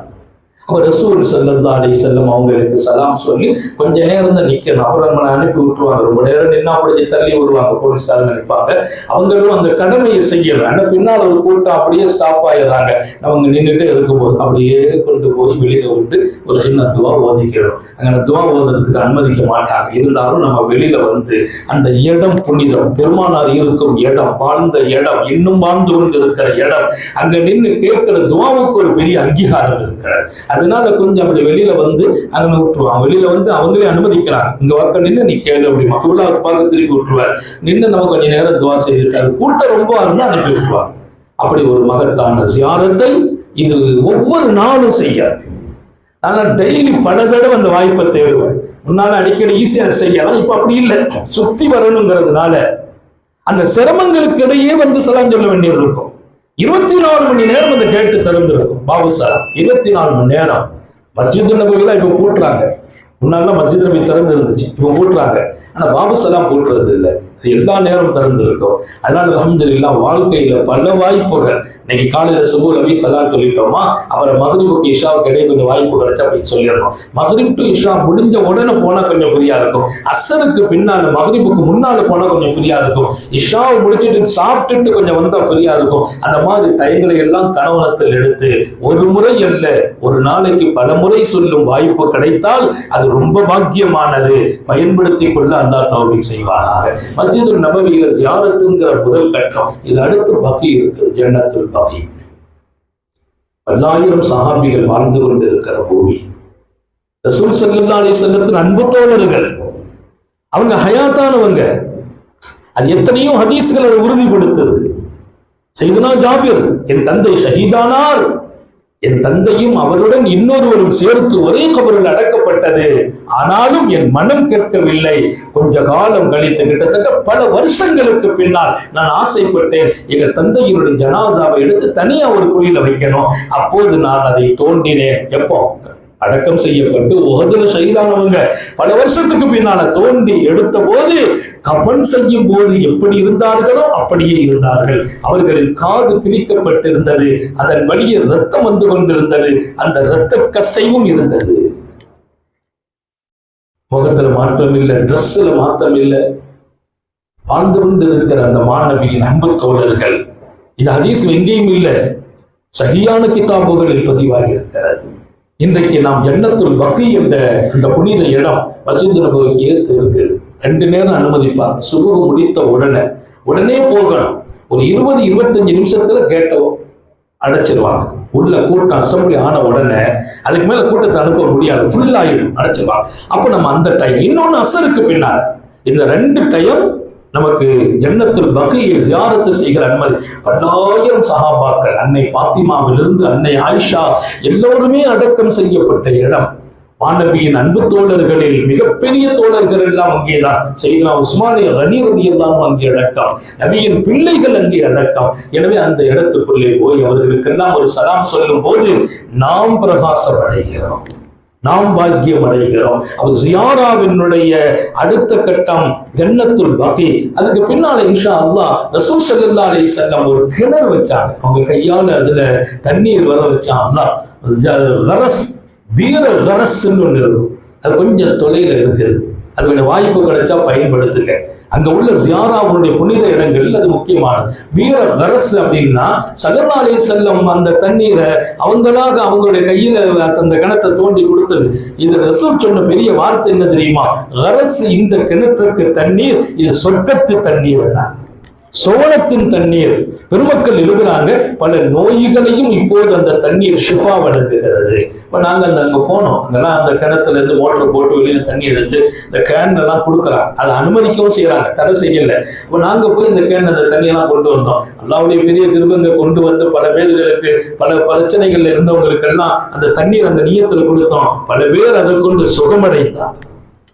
ரசூல் ஸல்லல்லாஹு அலைஹி வஸல்லம் அவங்களுக்கு சலாம் சொல்லி கொஞ்ச நேரம் தான் நிக்கணும், அப்புறம் நம்மளை அனுப்பி விட்டுருவாங்க. ரொம்ப நேரம் நின்னா அப்படி தள்ளி வருவாங்க, போலீஸ்காரங்க நினைப்பாங்க. அவங்களும் அந்த கடமையை செய்யணும். ஆனா பின்னால் ஒரு கூட்டம் அப்படியே ஸ்டாப் ஆயிடுறாங்க. அவங்க நின்றுட்டே இருக்கும்போது அப்படியே கொண்டு போய் வெளியில விட்டு ஒரு சின்ன துவா ஓதிக்கிறோம். அங்கே துவா ஓதுறதுக்கு அனுமதிக்க மாட்டாங்க. இருந்தாலும் நம்ம வெளியில வந்து அந்த இடம் புனிதம், பெருமானார் இருக்கும் இடம், வாழ்ந்த இடம், இன்னும் வாழ்ந்து கொண்டு இருக்கிற இடம், அங்க நின்று கேட்கிற துவாவுக்கு ஒரு பெரிய அங்கீகாரம் இருக்கிறது. அதனால கொஞ்சம் அப்படி வெளியில வந்து அங்கே விட்டுருவான். வெளியில வந்து அவங்களே அனுமதிக்கிறாங்க, இங்க வாக்க நின்று நீ கேளு அப்படி மக்களை பார்க்க திருப்பி விட்டுருவார். நின்று நம்ம கொஞ்ச நேரம் துவா செய்திருக்காரு. கூட்டம் ரொம்ப இருந்தா அனுப்பி விட்டுருவாங்க. அப்படி ஒரு மகத்தான ஜியாரத்தை இது ஒவ்வொரு நாளும் செய்ய. ஆனா டெய்லி பல தடவை அந்த வாய்ப்பை தேடுவேன். முன்னால அடிக்கடி ஈஸியா செய்யலாம், இப்ப அப்படி இல்லை. சுத்தி வரணுங்கிறதுனால அந்த சிரமங்களுக்கு இடையே வந்து சலாம் சொல்ல வேண்டியது இருக்கும். 24 மணி நேரம் அந்த கேட்டு திறந்திருக்கும். பாபு சலாம் 24 மணி நேரம். மஸ்ஜித் நபவிலாம் இப்ப பூட்டுறாங்க. முன்னால மஸ்ஜித் நபி திறந்து இருந்துச்சு, இப்ப பூட்டுறாங்க. ஆனா பாபு சலாம் பூட்டுறது இல்லை, அது எல்லா நேரமும் திறந்து இருக்கும். அதனால அல்ஹம்துலில்லாஹ் வாழ்க்கையில பல வாய்ப்புகள். இன்னைக்கு காலையில சுபுஹ் நபி சலாம் சொல்லிட்டோமா, அப்புறம் மக்ரிபுக்கு இஷாவுக்கு இடையே கொஞ்சம் வாய்ப்பு கிடைச்சா அப்படி சொல்லிடணும். மக்ரிப் டு இஷா முடிஞ்ச உடனே போனா கொஞ்சம் ஃப்ரீயா இருக்கும். அஸ்ஸருக்கு பின்னால மக்ரிபுக்கு முன்னால போனா கொஞ்சம் ஃப்ரீயா இருக்கும். இஷாவை முடிச்சுட்டு சாப்பிட்டுட்டு கொஞ்சம் வந்தா ஃப்ரீயா இருக்கும். அந்த மாதிரி டைம்களை எல்லாம் கவனத்தில் எடுத்து ஒரு முறை அல்ல, ஒரு நாளைக்கு பல முறை சொல்லும் வாய்ப்பு கிடைத்தால் அது ரொம்ப பாக்கியமானது. பயன்படுத்திக் கொள்ள அல்லாஹ் தௌஃபீக் செய்வானாக. மஸ்ஜிதுல் நபவியில ஜியாரத்துங்கிற முதல் கட்டம். இது அடுத்து பகி இருக்கு, ஜன்னத்துல் பகி. பல்லாயிரம் சஹாபிகள் வாழ்ந்து கொண்டு இருக்கிற பூமி. ரசூல் ஸல்லல்லாஹு அலைஹி வஸல்லத்தின் அன்பு தோழர்கள், அவங்க ஹயாத்தானவங்க. அது எத்தனையோ ஹதீஸ்கள் அதை உறுதிப்படுத்துது. சையதுனா ஜாபிர், என் தந்தை ஷஹீதானார், என் தந்தையும் அவருடன் இன்னொருவரும் சேர்த்து ஒரே கபரில் அடக்கப்பட்டது, ஆனாலும் என் மனம் கேட்கவில்லை. கொஞ்ச காலம் கழித்து, கிட்டத்தட்ட பல வருஷங்களுக்கு பின்னால் நான் ஆசைப்பட்டேன், எங்க தந்தையினுடைய ஜனாசாவை எடுத்து தனியா ஒரு குழியில வைக்கணும். அப்போது நான் அதை தோண்டினேன். எப்போ அடக்கம் செய்யப்பட்டு உஹதுல ஷஹீதானவங்க பல வருஷத்துக்கு பின்னால தோண்டி எடுத்த போது, கஃன் செய்யும் போது எப்படி இருந்தார்களோ அப்படியே இருந்தார்கள். அவர்களின் காது கிழிக்கப்பட்டிருந்தது, அதன் வழியே ரத்தம் வந்து கொண்டிருந்தது, அந்த இரத்த கசைவும் இருந்தது. முகத்துல மாற்றம் இல்லை, ட்ரெஸ்ல மாற்றம் இல்லை. வாழ்ந்து கொண்டு இருக்கிற அந்த மாணவியின் அன்பு தோழர்கள். இது ஹதீஸ் எங்கேயும் இல்லை, சஹீஹான கிதாபுகளில் பதிவாகி இருக்கிறது. இன்றைக்கு நாம் ஜன்னத்துல் பகி என்ற அந்த புனித இடம் மஸ்ஜித் நபவிக்கு ஏற்று இருக்குது. 2 நேரம் அனுமதிப்பாங்க. சுபுஹ் முடித்த உடனே போகணும். ஒரு 20-25 நிமிஷத்துல கேட்டோ அடைச்சிருவாங்க. உள்ள கூட்டம் அசம்பிளி ஆன உடனே அதுக்கு மேல கூட்டத்தை அனுப்ப முடியாது, ஃபுல் ஆயிடும், அடைச்சிருவாங்க. அப்ப நம்ம அந்த டைம், இன்னொன்னு அசருக்கு பின்னால், இந்த 2 டைம் நமக்கு ஜன்னத்துல் பகியை ஜியாரத்து செய்கிற அனுமதி. பல்லாயிரம் சஹாபாக்கள், அன்னை ஃபாத்திமாவிலிருந்து அன்னை ஆயிஷா எல்லோருமே அடக்கம் செய்யப்பட்ட இடம். மாணவியின் அன்பு தோழர்களில் மிகப்பெரிய தோழர்கள் எல்லாம் அங்கேதான். சையதுனா உஸ்மானி கனி ரலியல்லாஹு அங்கே அடக்கம், நபியின் பிள்ளைகள் அங்கே அடக்கம். எனவே அந்த இடத்துக்குள்ளே போய் அவர்களுக்கெல்லாம் ஒரு சலாம் சொல்லும் போது நாம் பிரகாசம் அடைகிறோம், நாம் பாக்கியம் அடைகிறோம். அது ஜியாராவினுடைய அடுத்த கட்டம் ஜன்னத்துல் பகி. அதுக்கு பின்னால இன்ஷா அல்லாஹ் ரசூல் ஸல்லல்லாஹு அலைஹி வஸல்லம் ஒரு கிணறு வச்சாங்க. அவங்க கையால அதுல தண்ணீர் வர வச்சாங்க. கரஸ், பீர கரஸ்ன்னு ஒன்று இருக்கும், அது கொஞ்சம் தொலைல இருக்குது. அதுக்கு வாய்ப்பு கிடைச்சா பயன்படுத்துங்க. அங்க உள்ள ஜியாராவுடைய புனித இடங்கள் அது முக்கியமானது. வீர கரஸ் அப்படின்னா ஸல்லல்லாஹு அலைஹி வஸல்லம் அந்த தண்ணீரை அவங்களாக அவங்களுடைய கையில அந்த கிணத்தை தோண்டி கொடுத்தது. இந்த ரசூல் சொன்ன பெரிய வார்த்தை என்ன தெரியுமா? கரஸ், இந்த கிணற்றுக்கு தண்ணீர் இது சொர்க்கத்து தண்ணீர், சோழத்தின் தண்ணீர். பெருமக்கள் எழுதுறாங்க, பல நோய்களையும் இப்போது அந்த தண்ணீர் ஷிஃபா வழங்குகிறது. இப்ப நாங்க அங்க போனோம், அங்கெல்லாம் அந்த கிணத்துல இருந்து மோட்டர் போட்டு வெளியில தண்ணி எடுத்து இந்த கேன் எல்லாம் கொடுக்குறாங்க. அதை அனுமதிக்கவும் செய்யறாங்க, தடை செய்யல. இப்ப நாங்க போய் இந்த கேன் அந்த தண்ணியெல்லாம் கொண்டு வந்தோம். அல்லாஹ்வுடைய பெரிய கிருபைங்க கொண்டு வந்து பல பேர்களுக்கு, பல பிரச்சனைகள்ல இருந்தவங்களுக்கு எல்லாம் அந்த தண்ணீர் அந்த நியத்துல கொடுத்தோம். பல பேர் அதை கொண்டு சுகமடைந்தார்.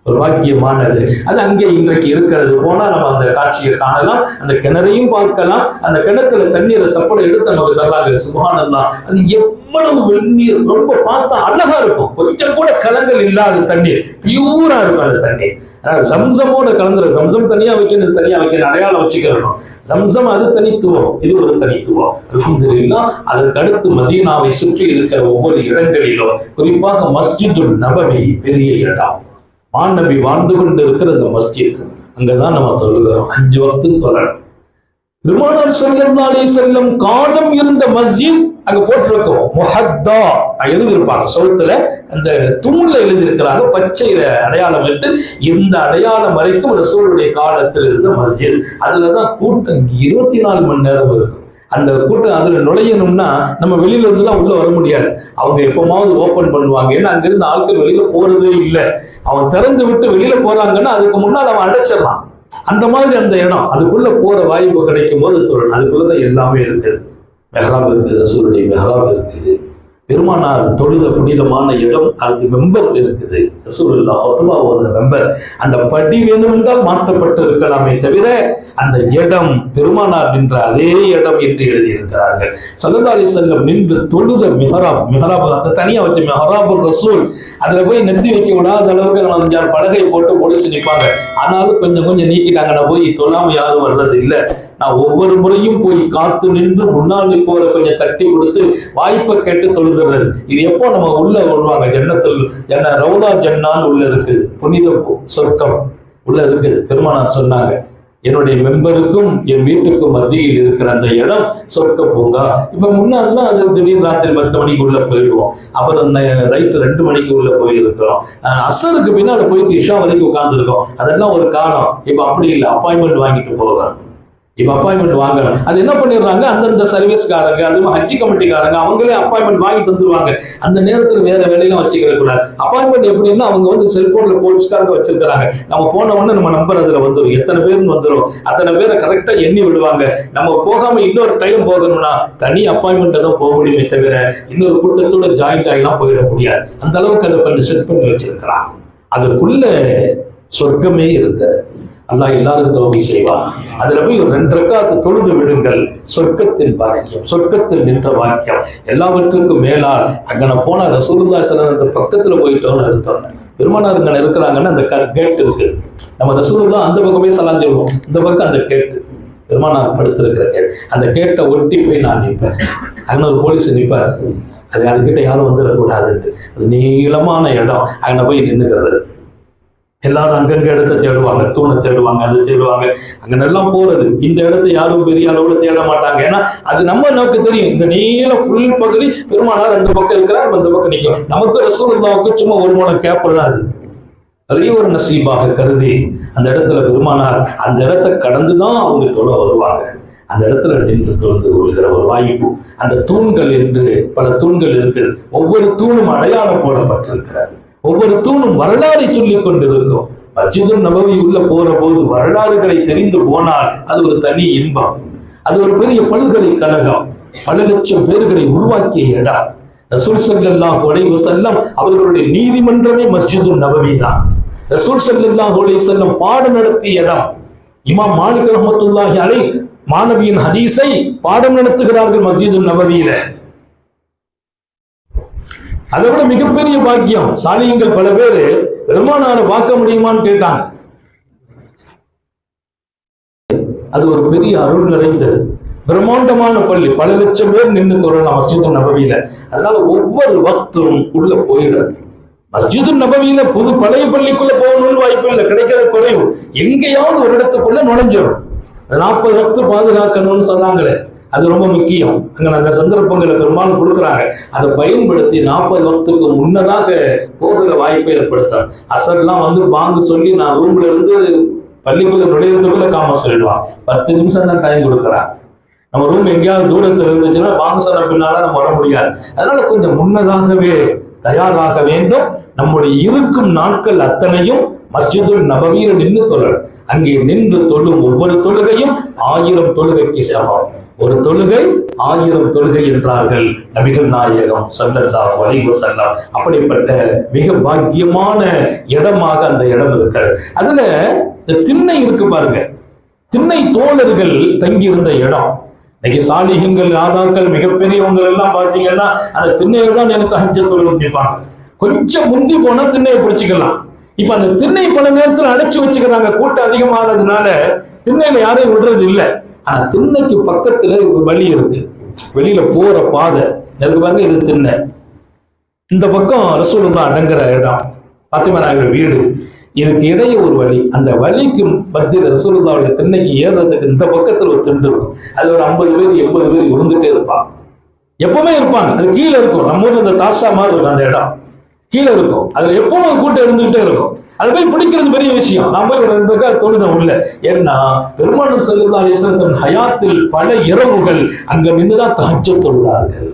ஒரு வாக்கியமானது அது அங்கே இன்றைக்கு இருக்கிறது. போனா நம்ம அந்த காட்சியை காணலாம், அந்த கிணறையும் பார்க்கலாம். அந்த கிணத்துல தண்ணீரை சப்படை எடுத்து நமக்கு தர்றாங்க. சுப்ஹானல்லாஹ், அது எவ்வளவு வெந்நீர், ரொம்ப பார்த்தா அழகா இருக்கும். கொஞ்சம் கூட கலங்கள் இல்லாத தண்ணீர், பியூரா இருக்கும் அந்த தண்ணீர். சம்சமோட கலந்துரு. சம்சம் தனியா வைக்கணும், தனியா வைக்கணும், அடையாளம் வச்சுக்கிறோம். சம்சம் அது தனித்துவம், இது ஒரு தனித்துவம். அல்ஹம்துலில்லாஹ். அதற்கு அடுத்து மதீனாவை சுற்றி இருக்கிற ஒவ்வொரு இடங்களிலும், குறிப்பாக மஸ்ஜிதுல் நபவி பெரிய இடம். மாநபி வாழ்ந்து கொண்டு இருக்கிற அந்த மஸ்ஜித், அங்கதான் நம்ம தொழுகிறோம். 5 வக்து தொழணும். பெருமானார் ஸல்லல்லாஹு அலைஹி வஸல்லம் காலம் இருந்த மஸ்ஜித் அங்க போட்டிருக்கோம். முஹத்தா எழுதியிருப்பாங்க சவுத்துல, அந்த தூண்ல எழுதியிருக்கிறாங்க, பச்சையில அடையாளம் இட்டு. இந்த அடையாளம் வரைக்கும் ரசூலுடைய காலத்தில் இருந்த மஸ்ஜித். அதுலதான் கூட்டம் 24 மணி நேரம் இருக்கும். அந்த கூட்டம் அதுல நுழையணும்னா நம்ம வெளியில இருந்துலாம் உள்ள வர முடியாது. அவங்க எப்பமாவது ஓபன் பண்ணுவாங்க. ஏன்னா அங்கிருந்து ஆட்கள் வெளியில போறதே இல்லை. அவன் திறந்து விட்டு வெளியில போறாங்கன்னா அதுக்கு முன்னால் அவன் அடைச்சிடலாம். அந்த மாதிரி அந்த இடம், அதுக்குள்ள போற வாய்ப்பு கிடைக்கும் போது அதுக்குள்ளதான் எல்லாமே இருக்குது. மெஹராப் இருக்குது, ரசூலுடைய மெஹராப் இருக்குது, பெருமானார் தொழுத புனிதமான இடம், அது மெம்பர் இருக்குது, ரசூலுல்லாஹ் ஹுத்பா ஓதுன மெம்பர். அந்த படி வேண்டுமென்றால் மாற்றப்பட்டு இருக்கலாமே தவிர அந்த இடம் பெருமானார் நின்ற அதே இடம் என்று எழுதியிருக்கிறார்கள். ஸல்லல்லாஹு அலைஹி வஸல்லம் நின்று தொழுத மிஹராப் அந்த தனியா வச்சு மெஹராபுர் ரசூல், அதுல போய் நெத்தி வைக்க விடாத அளவுக்கு பலகை போட்டு போலீஸ் நிற்பாங்க. ஆனாலும் கொஞ்சம் கொஞ்சம் நீக்கிட்டாங்க. நான் போய் தொழாம யாரும் வர்றது இல்லை. நான் ஒவ்வொரு முறையும் போய் காத்து நின்று முன்னாள் போற கொஞ்சம் தட்டி கொடுத்து வாய்ப்பை கேட்டு தொழுதுறது. இது எப்போ நம்ம உள்ள வருவாங்க, ஜன்னத்துல் ரவுதா ஜன்னான்னு உள்ள இருக்குது, புனித சொர்க்கம் உள்ள இருக்குது. பெருமானார் சொன்னாங்க, என்னுடைய மெம்பருக்கும் என் வீட்டுக்கும் மத்தியில் இருக்கிற அந்த இடம் சொர்க்க பூங்கா. இப்ப முன்னாடிலாம் அது திடீர்னு ராத்திரி 10 மணிக்கு உள்ள போயிடுவோம். அப்புறம் ரைட்டு 2 மணிக்கு உள்ள போயிருக்கிறோம். அசருக்கு பின்னால் போயிட்டு இஷா வரைக்கும் உட்கார்ந்துருக்கோம். அதெல்லாம் ஒரு காலம். இப்ப அப்படி இல்லை, அப்பாயின்மெண்ட் வாங்கிட்டு போகிறோம். இப்ப அப்பாயின்மெண்ட் வாங்கணும். அது என்ன பண்ணிடுறாங்க, அந்தந்த சர்வீஸ்காரங்க, அதுவும் ஹஜ்ஜி கமிட்டிக்காரங்க அவங்களே அப்பாயின்மெண்ட் வாங்கி தந்துருவாங்க. அந்த நேரத்தில் வேற வேலையெல்லாம் வச்சுக்கிற கூடாது. அப்பாயின்மெண்ட் எப்படின்னா அவங்க வந்து செல்போன்ல போலீஸ்காரங்க வச்சிருக்கிறாங்க. நம்ம போன உடனே நம்ம நம்பர் அதுல வந்துடும், எத்தனை பேர்னு வந்துடும். அத்தனை பேரை கரெக்டா எண்ணி விடுவாங்க. நம்ம போகாம இன்னொரு டைம் போகணும்னா தனி அப்பாயின்மெண்ட் தான் போக முடியுமே தவிர இன்னொரு கூட்டத்தோட ஜாயிண்ட் ஆகிலாம் போயிட முடியாது. அந்த அளவுக்கு அதை கொஞ்சம் செட் பண்ணி வச்சிருக்கிறான். அதுக்குள்ள சொர்க்கமே இருக்கு. அல்லாஹ் எல்லாரும் தௌபீக் செய்வான். அதுல போய் ஒரு 2 ரக்காத்து தொழுது விடுங்கள், சொர்க்கத்தில் பாக்கியம், சொர்க்கத்தில் நின்ற வாக்கியம். எல்லாவற்றுக்கும் மேலால் அங்கன போனா ரசூலுல்லாஹி ஸல்லல்லாஹு அலைஹி வஸல்லம் பக்கத்துல போயிட்டோம்னு அர்த்தம். பெருமானார் இங்க இருக்கிறாங்கன்னா அந்த கேட் இருக்கு. நம்ம ரசூலுல்லாஹ் அந்த பக்கமே சலாம் சொல்லுவோம், இந்த பக்கம் அந்த கேட்டு, பெருமானார் படுத்திருக்கிற கேட். அந்த கேட்டை ஒட்டி போய் நான் நிற்பேன். அங்கே ஒரு போலீஸ் நிற்பார். அதுக்கிட்ட யாரும் வந்துடக்கூடாதுன்ட்டு. அது நீளமான இடம். அங்கே போய் நின்றுக்கிறது. எல்லாரும் அங்கங்க இடத்த தேடுவாங்க, தூணை தேடுவாங்க, அது தேடுவாங்க. அங்க நல்லா போறது. இந்த இடத்தை யாரும் பெரிய அளவுல தேட மாட்டாங்க. ஏன்னா அது நம்ம நமக்கு தெரியும். இந்த நீள ஃபுல் பகுதி பெருமானார் அந்த பக்கம் இருக்கிறார், அந்த பக்கம் நிற்கும். நமக்கு ரசூலுல்லாஹ்வுக்கு சும்மா ஒரு மூலம் கேப்படாது. ஒரே ஒரு நசீபாக கருதி அந்த இடத்துல பெருமானார் அந்த இடத்தை கடந்துதான் அவங்க தொழ வருவாங்க. அந்த இடத்துல நின்று தொழுது கொள்கிற ஒரு வாய்ப்பு. அந்த தூண்கள் என்று பல தூண்கள் இருக்குது. ஒவ்வொரு தூணும் அடையாளம் போடப்பட்டிருக்கிறார். ஒவ்வொரு தூணும் வரலாறை சொல்லிக் கொண்டிருக்கும். மஸ்ஜிதுன் நபவி உள்ள போற போது வரலாறுகளை தெரிந்து போனால் அது ஒரு தனி இன்பம். அது ஒரு பெரிய பல்கலைக்கழகம். பல லட்சம் பேர்களை உருவாக்கிய இடம். ரசூல் ஸல்லல்லாஹு அலைஹி வஸல்லம் அவர்களுடைய நீதிமன்றமே மஸ்ஜிதுன் நபவி தான். ரசூல் ஸல்லல்லாஹு அலைஹி வஸல்லம் பாடம் நடத்திய இடம். இமாம் மாலிக் ரஹ்மத்துல்லாஹி அலைஹி மாநபியின் ஹதீஸை பாடம் நடத்துகிறார்கள் மஸ்ஜிதுன் நபவியில. அதை விட மிகப்பெரிய பாக்கியம். சாலியங்கள் பல பேரு பெருமானாரை பார்க்க முடியுமான்னு கேட்டாங்க. அது ஒரு பெரிய அருள் நிறைந்தது பிரம்மாண்டமான பள்ளி. பல லட்சம் பேர் நின்று தொழலாம் மஸ்ஜிது நபவியில. அதனால ஒவ்வொரு வக்தும் உள்ள போயிடும். மஸ்ஜிது நபவியில புது பழைய பள்ளிக்குள்ள போகணும்னு வாய்ப்பு இல்லை, கிடைக்கிற குறைவு. எங்கேயாவது ஒரு இடத்துக்குள்ள நுழைஞ்சிடும். 40 வக்து பாதுகாக்கணும்னு சொன்னாங்களே, அது ரொம்ப முக்கியம். அங்க அந்த சந்தர்ப்பங்களை பெரும்பாலும் கொடுக்குறாங்க. அதை பயன்படுத்தி 40 வக்துக்கு முன்னதாக போகிற வாய்ப்பை ஏற்படுத்தும். அசர்லாம் வந்து பாங்கு சொல்லி நான் ரூம்ல இருந்து பள்ளிக்குள்ள நுழையிறதுக்குள்ள காம சொல்லிடுவான். 10 நிமிஷம் தான் டைம் கொடுக்குறான். நம்ம ரூம் எங்கேயாவது தூரத்தில் இருந்துச்சுன்னா பாங்கு சொன்ன பின்னால நம்ம வர முடியாது. அதனால கொஞ்சம் முன்னதாகவே தயாராக வேண்டும். நம்முடைய இருக்கும் நாட்கள் அத்தனையும் மஸ்ஜிதுல் நபவியில் நின்று தொழல். அங்கே நின்று தொழும் ஒவ்வொரு தொழுகையும் 1000 தொழுகைக்கு சமம். ஒரு தொழுகை 1000 தொழுகை என்றார்கள் நபிகள் நாயகம் ஸல்லல்லாஹு அலைஹி வஸல்லம். அப்படிப்பட்ட மிக பாக்கியமான இடமாக அந்த இடம் இருக்கிறது. அதுல இந்த திண்ணை இருக்கு பாருங்க, திண்ணை தோழர்கள் தங்கி இருந்த இடம். இன்னைக்கு சாலிஹீன்கள் ஆதாக்கள் மிகப்பெரியவங்க எல்லாம் பாத்தீங்கன்னா அந்த திண்ணையை தான் எனக்கு தஹஜ்ஜத் தொழுகை நினைப்பாங்க. கொஞ்சம் முந்தி போனா திண்ணையை பிடிச்சிக்கலாம். இப்ப அந்த திண்ணை பல நேரத்துல அடைச்சு வச்சுக்கிறாங்க, கூட்டம் அதிகமானதுனால திண்ணையில யாரையும் விடுறது இல்லை. ஆனா திண்ணைக்கு பக்கத்துல ஒரு வழி இருக்கு, வெளியில போற பாதை எனக்கு பாருங்க, இது திண்ணை. இந்த பக்கம் ரசூலுல்லாஹ் அடங்குற இடம், பாத்திமா நாயகர் வீடு, இதுக்கு இடையே ஒரு வழி. அந்த வழிக்கு மத்தியில் ரசூலுல்லாஹ்வுடைய திண்ணைக்கு ஏறுறதுக்கு இந்த பக்கத்துல ஒரு திண்டு இருக்கும். அது ஒரு 50 பேர் 80 பேர் விழுந்துட்டே இருப்பாங்க, எப்பவுமே இருப்பாங்க. அது கீழே இருக்கும், நம்ம ஊர்ல இந்த தார்ஷா மாதிரி இருக்கும், அந்த இடம் கீழே இருக்கும். அதுல எப்பவும் கூட்டம் இருந்துகிட்டே இருக்கும். அதை போய் பிடிக்கிறது பெரிய விஷயம். நான் போய் ஒரு 2 பேருக்காக தொழுதேன் உள்ள. ஏன்னா பெருமானார் ஸல்லல்லாஹு அலைஹி வஸல்லம் ஹயாத்தில் பல இரவுகள் அங்க நின்றுதான் தஹஜ்ஜத் தொழுதார்கள்.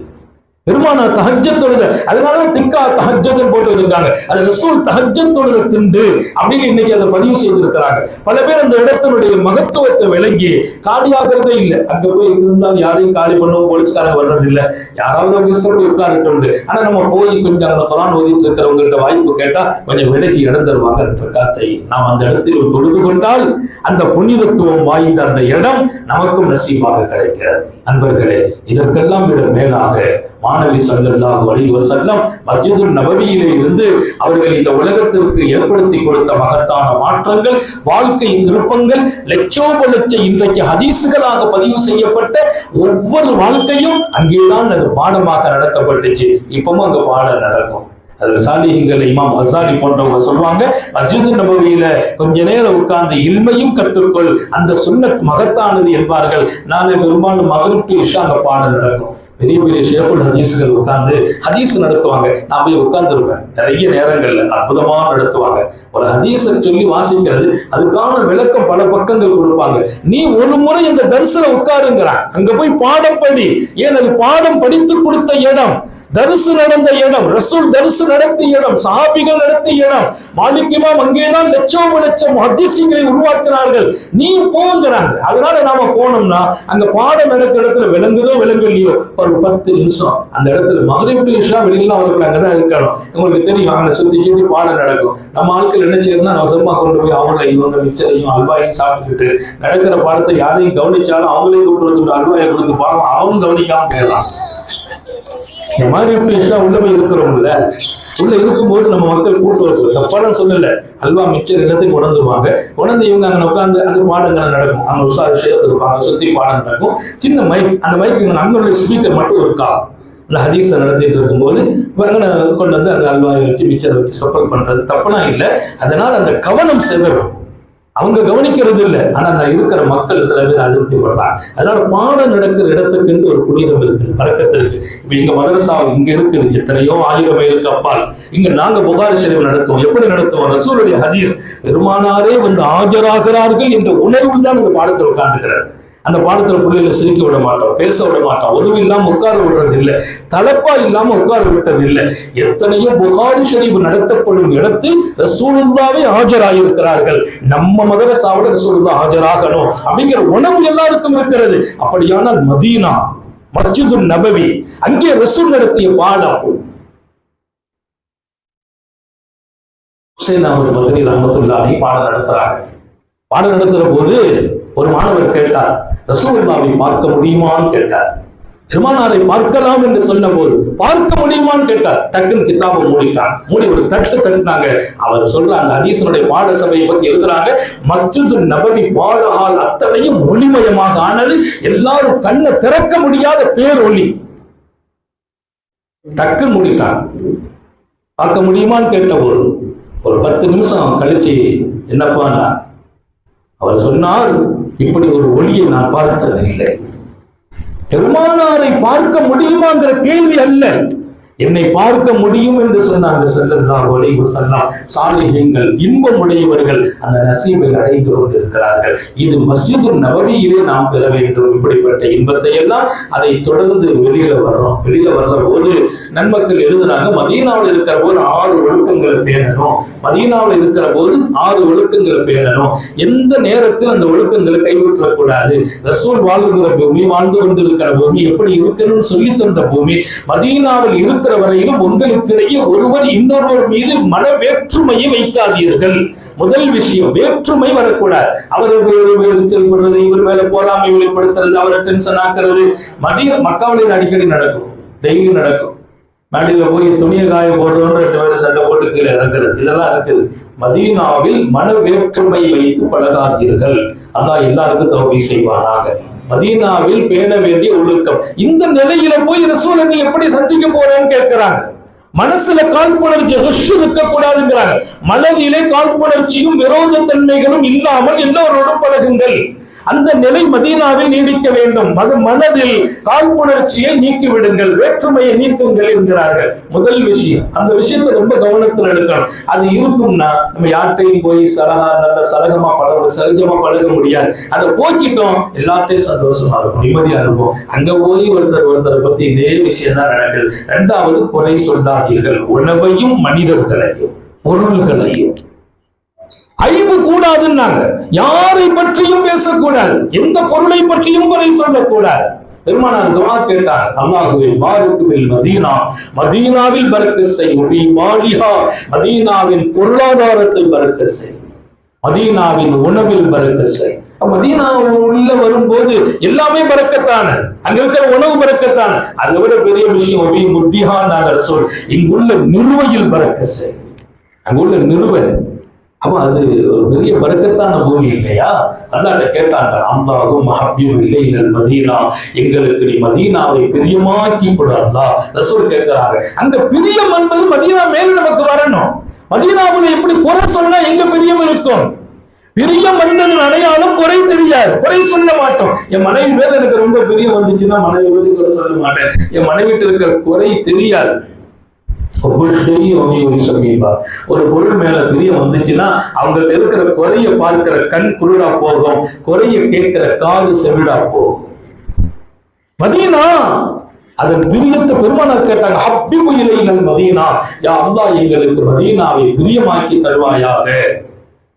பெருமானார் தஹஜ்ஜத் தொழுத, அதனால திக்கா தஹஜ்ஜத் போட்டு வச்சிருக்காங்க. அது ரசூல் தஹஜ்ஜத் தொழுத திண்டு அப்படின்னு இன்னைக்கு அதை பதிவு செய்திருக்கிறாங்க. பல பேர் அந்த இடத்தினுடைய மகத்துவத்தை விளங்கி காலியாகிறதே இல்லை. அங்க போய் இருந்தால் யாரையும் காலி பண்ணுவோம், போலீஸ்காரங்க வர்றது இல்லை, யாராவது அவங்க இஷ்டப்படி உட்கார்ந்துட்டு. ஆனா நம்ம போய் கொஞ்சம் அந்த குர்ஆன் ஓதிட்டு இருக்கிறவங்கள்ட்ட வாய்ப்பு கேட்டா கொஞ்சம் விலகி இடம் தருவாங்க. காத்தை நாம் அந்த இடத்தில் தொழுது கொண்டால் அந்த புனிதத்துவம் வாய்ந்த அந்த இடம் நமக்கும் நசீபாக கிடைக்கிறது. நண்பர்களே, இதற்கெல்லாம் விட மேலாக மாணவி ஸல்லல்லாஹு அலைஹி வஸல்லம் மஸ்ஜிதுன் நபவியிலே இருந்து அவர்கள் இந்த உலகத்திற்கு ஏற்படுத்தி கொடுத்த மகத்தான மாற்றங்கள், வாழ்க்கை திருப்பங்கள், லட்சோப லட்ச இன்றைக்கு ஹதீசுகளாக பதிவு செய்யப்பட்ட ஒவ்வொரு வாழ்க்கையும் அங்கேதான் அது பாடமாக நடத்தப்பட்டுச்சு. இப்பவும் அங்க பாடம் நடக்கும். அதுல சாலிஹீன்கள் இமாம் ஹஸாலி போன்றவங்க சொல்லுவாங்க, மஸ்ஜிதுன் நபவியில கொஞ்ச நேரம் உட்கார்ந்து இல்மையும் கற்றுக்கொள், அந்த சுன்னத் மகத்தானது என்பார்கள். நாளை பெரும்பாலும் மக்ரிப் டு இஷா அங்க பாடம் நடக்கும். பெரிய பெரிய ஷேகுல் ஹதீஸ்கள் உட்கார்ந்து ஹதீஸ் நடத்துவாங்க. நான் போய் உட்கார்ந்துருப்பேன், நிறைய நேரங்கள்ல அற்புதமா நடத்துவாங்க. ஒரு ஹதீஸை சொல்லி வாசிக்கிறது, அதுக்கான விளக்கம் பல பக்கங்கள் கொடுப்பாங்க. நீ ஒரு முறை இந்த தரிசன உட்காருங்கிறான், அங்க போய் பாடம் படி. ஏன் அது பாடம் படித்து கொடுத்த இடம், தரிசு நடந்த இடம், ரசூல் தரிசு நடத்திய இடம், சஹாபிகள் நடத்திய இடம். மாலிக் இமாம் அங்கேதான் லட்சம் லட்சம் ஹதீஸ்களை உருவாக்கினார்கள். நீ போங்கிறாங்க. அதனால நாம போனோம்னா அங்க பாடம் நடக்கிற இடத்துல விளங்குதோ விளங்கலையோ ஒரு 10 நிமிஷம் அந்த இடத்துல மக்ரிப் டு இஷா வெளியில அவர்கள் அங்கதான் இருக்கணும். உங்களுக்கு தெரியும், அங்க சுத்தி சுத்தி பாடம் நடக்கும். நம்ம ஆட்கள் என்ன செய்யணும்னா நம்ம சும்மா கொண்டு போய் அவங்கள இவங்க மிச்சரையும் அல்வாயும் சாப்பிட்டுக்கிட்டு நடக்கிற பாடத்தை யாரையும் கவனிச்சாலும் அவங்களையும் கூப்பிட்டு அல்வாயை கொடுத்து பாடம் அவனும் கவனிக்காம போயிடலாம். இந்த மாதிரி உள்ள போய் இருக்கிறவங்கள உள்ள இருக்கும்போது நம்ம மக்கள் கூட்டு வருவோம். தப்பான சொல்லல, அல்வா மிச்சர் எல்லாத்தையும் உணர்ந்துருவாங்க. உணர்ந்து இவங்க அங்கே உட்காந்து அந்த பாடங்கள் நடக்கும். அவங்க உற்சாக ஷேர்ஸ் இருப்பாங்க, சுத்தி பாடம் நடக்கும். சின்ன மைக், அந்த மைக்கு அங்கே ஸ்பீக்கர் மட்டும் இருக்கா. அந்த ஹதீஸை நடத்திட்டு இருக்கும்போது கொண்டு வந்து அந்த அல்வாயை வச்சு மிச்சரை வச்சு சப்போர்ட் பண்றது தப்புனா இல்லை. அதனால அந்த கவனம் செதறும், அவங்க கவனிக்கிறது இல்லை. ஆனா அந்த இருக்கிற மக்கள் சில பேர் அதிருப்தி படுறாங்க. அதனால பாடம் நடக்கிற இடத்துக்கு ஒரு புனிதம் இருக்கு, பரக்கத்து இருக்கு. இப்ப இங்க மதரசா இங்க இருக்குது, எத்தனையோ 1000 மைலுக்கு அப்பால். இங்க நாங்க புகாரி ஷரீஃப் நடத்துவோம். எப்படி நடத்துவோம்? ரசூலுடைய ஹதீஸ், பெருமானாரே வந்து ஆஜராகிறார்கள் என்ற உணர்வு தான் இந்த பாடத்தில் உட்கார்ந்துக்கிறார். அந்த பாடத்துல பிள்ளைகளை சிரிக்க விட மாட்டோம், பேச விட மாட்டோம், உதவி இல்லாம உட்கார விடுறது இல்லை, தலப்பா இல்லாம உட்கார விட்டது இல்லை. எத்தனையோ புகாரி ஷரீஃப் நடத்தப்படும் இடத்தில் ரசூலுல்லாஹ்வே ஆஜராயிருக்கிறார்கள். நம்ம மதரசாவோட ரசூலுல்லாஹ் ஆஜராகணும் அப்படிங்கிற உணர்வு எல்லாருக்கும் இருக்கிறது. அப்படியானால் மதீனா மஸ்ஜிதுன் நபவி, அங்கே ரசூல் நடத்திய பாடம். ஹுசைன் அஹ்மத் மதனி ரஹ்மத்துல்லாஹி பாடம் நடத்துறாங்க. பாடம் நடத்துற போது ஒரு மாணவர் கேட்டார், ரசூலுல்லாஹை பார்க்க முடியுமான்னு கேட்டார். பெருமானாரை பார்க்கலாம் என்று சொன்ன போது பார்க்க முடியுமான்னு கேட்டார். டக்குன்னு கிதாபை மூடிட்டாங்க. மூடி ஒரு தட்டுனாங்க. அவர் சொல்ற அந்த ஹதீஸனுடைய பாட சபையை பத்தி எழுதுறாங்க, மஸ்ஜிதுன் நபவி பாடஹால் அத்தனையும் ஒளிமயமாக ஆனது, எல்லாரும் கண்ணை திறக்க முடியாத பேரொளி. டக்குன்னு மூடிட்டாங்க. பார்க்க முடியுமான்னு கேட்ட போது ஒரு 10 நிமிஷம் கழிச்சு என்னப்பான்னா அவர் சொன்னார், இப்படி ஒரு ஒளியை நான் பார்த்ததில்லை. பெருமானாரை பார்க்க முடியுமாங்கிற கேள்வி அல்ல, என்னை பார்க்க முடியும் என்று சொன்னாங்க ஸல்லல்லாஹு அலைஹி வஸல்லம். சாலிஹீன்கள், இன்பம் உடையவர்கள் அந்த நசீபை அடைந்து கொண்டிருக்கிறார்கள். இது மஸ்ஜிதுன் நபவியிலே நாம் பெற வேண்டும். இப்படிப்பட்ட இன்பத்தை எல்லாம் அதை தொடர்ந்து வெளியில வர்றோம். வெளியில வர்ற போது நன்மக்கள் எழுதுறாங்க, மதீனாவில் இருக்கிற போது 6 ஒழுக்கங்களை பேணணும். மதீனாவில் இருக்கிற போது 6 ஒழுக்கங்களை பேணணும். எந்த நேரத்தில் அந்த ஒழுக்கங்களை கைவிட்டக்கூடாது. ரசூல் வாழ்கிற பூமி, வாழ்ந்து கொண்டிருக்கிற பூமி, எப்படி இருக்கணும்னு சொல்லி தந்த பூமி. மதீனாவில் இருக்கிற வரையிலும் உங்களுக்கிடையே ஒருவர் இன்னொருவர் மீது மன வேற்றுமையை வைக்காதீர்கள். முதல் விஷயம், வேற்றுமை வரக்கூடாது. அவர் செயல்படுறது, இவர் மேல போராமை வெளிப்படுத்துறது, அவரை டென்ஷன் ஆக்குறது. மக்காவில அடிக்கடி நடக்கும், டெய்லி நடக்கும். நாட்டில போய் துணியை காய போடுறோம், 2 பேரும் சண்டை போட்டு கீழே இறக்குறது, இதெல்லாம் இருக்குது. மதீனாவில் மன வேற்றுமை வைத்து பழகாதீர்கள். அல்லாஹ் எல்லாருக்கும் தௌஃபீக் செய்வானாக. மதீனாவில் பேண வேண்டிய ஒழுக்கம். இந்த நிலையில போய் ரசூலை நீ எப்படி சந்திக்க போறேன்னு கேட்கிறாங்க. மனசுல காழ்ப்புணர்ச்சி இருக்க கூடாதுங்கிறாங்க. மனதிலே காழ்ப்புணர்ச்சியும் விரோத தன்மைகளும் இல்லாமல் எல்லோரோடும் பழகுங்கள். அந்த நிலை மதீனாவில் நீடிக்க வேண்டும். அது மனதில் காழ்ப்புணர்ச்சியை நீக்கிவிடுங்கள், வேற்றுமையை நீக்குங்கள் என்கிறார்கள். முதல் விஷயம், அந்த விஷயத்தை ரொம்ப கவனத்தில் எடுக்கணும். அது இருக்கும்னா நம்ம யார்கிட்டையும் போய் சலகமா சகஜமா பழக முடியாது. அதை போக்கிட்டோம், எல்லாத்தையும் சந்தோஷமா இருக்கும், நிம்மதியா இருக்கும். அங்க போய் ஒருத்தரை பத்தி இதே விஷயம் தான் நடக்குது. இரண்டாவது, குறை சொல்லாதீர்கள். உணவையும் மனிதர்களையும் பொருள்களையும். ஐவு கூடாதுன்னாங்க. யாரை பற்றியும் பேசக்கூடாது, எந்த பொருளை பற்றியும் குறை சொல்லக்கூடாது. பெருமானார் துஆ கேட்டார், அல்லாஹ்வே பாரிக் பில் மதீனா, மதீனாவில் பரக்கத் செய், ஃபீ மாலிஹா, மதீனாவின் பொருளாதாரத்தில் பரக்கத் செய், மதீனாவின் உணவில் பரக்கத் செய். மதீனா உள்ள வரும்போது எல்லாமே பரக்கத்தான, அங்க இருக்கிற உணவு பரக்கத்தான. அதை விட பெரிய விஷயம் ரசூல் இங்குள்ள நிறுவையில் பரக்கத் செய், அங்குள்ள நிறுவை. அப்ப அது ஒரு பெரிய பரக்கத்தான பூமி இல்லையா? அல்லாஹ்ட்ட கேட்டாங்க, அல்லாஹும் ஹப்பீபு இலைனல் மதீனா, எங்களுக்கு நீ மதீனாவை பிரியமாக்கி கொடு அல்லாஹ். ரசூல் கேட்கிறாங்க. அந்த பிரியம் என்பது மதீனா மேல நமக்கு வரணும். மதீனாவுல எப்படி குறை சொன்னா எங்க பிரியம் இருக்கும்? பிரியம் வந்தது அடையாளம் குறை தெரியாது, குறை சொல்ல மாட்டோம். என் மனைவி மேல எனக்கு ரொம்ப பிரியம் வந்துச்சுன்னா மனைவி பத்தி குறை சொல்ல மாட்டேன். என் மனைவிட்டு இருக்கிற குறை தெரியாது. ஒரு பொருள் மேல பிரியம் வந்துச்சுன்னா அவங்கள்ட்ட இருக்கிற குறைய பார்க்கிற கண் குருடா போகும், குறைய கேட்கிற காது செவிடா போகும். மதீனா அதன் பிரியத்தை பெருமானார் கேட்டாங்க, ஹப்பீபு இலைனல் மதீனா, யா அல்லாஹ் எங்களுக்கு மதீனாவை பிரியமாக்கி தருவாயாக.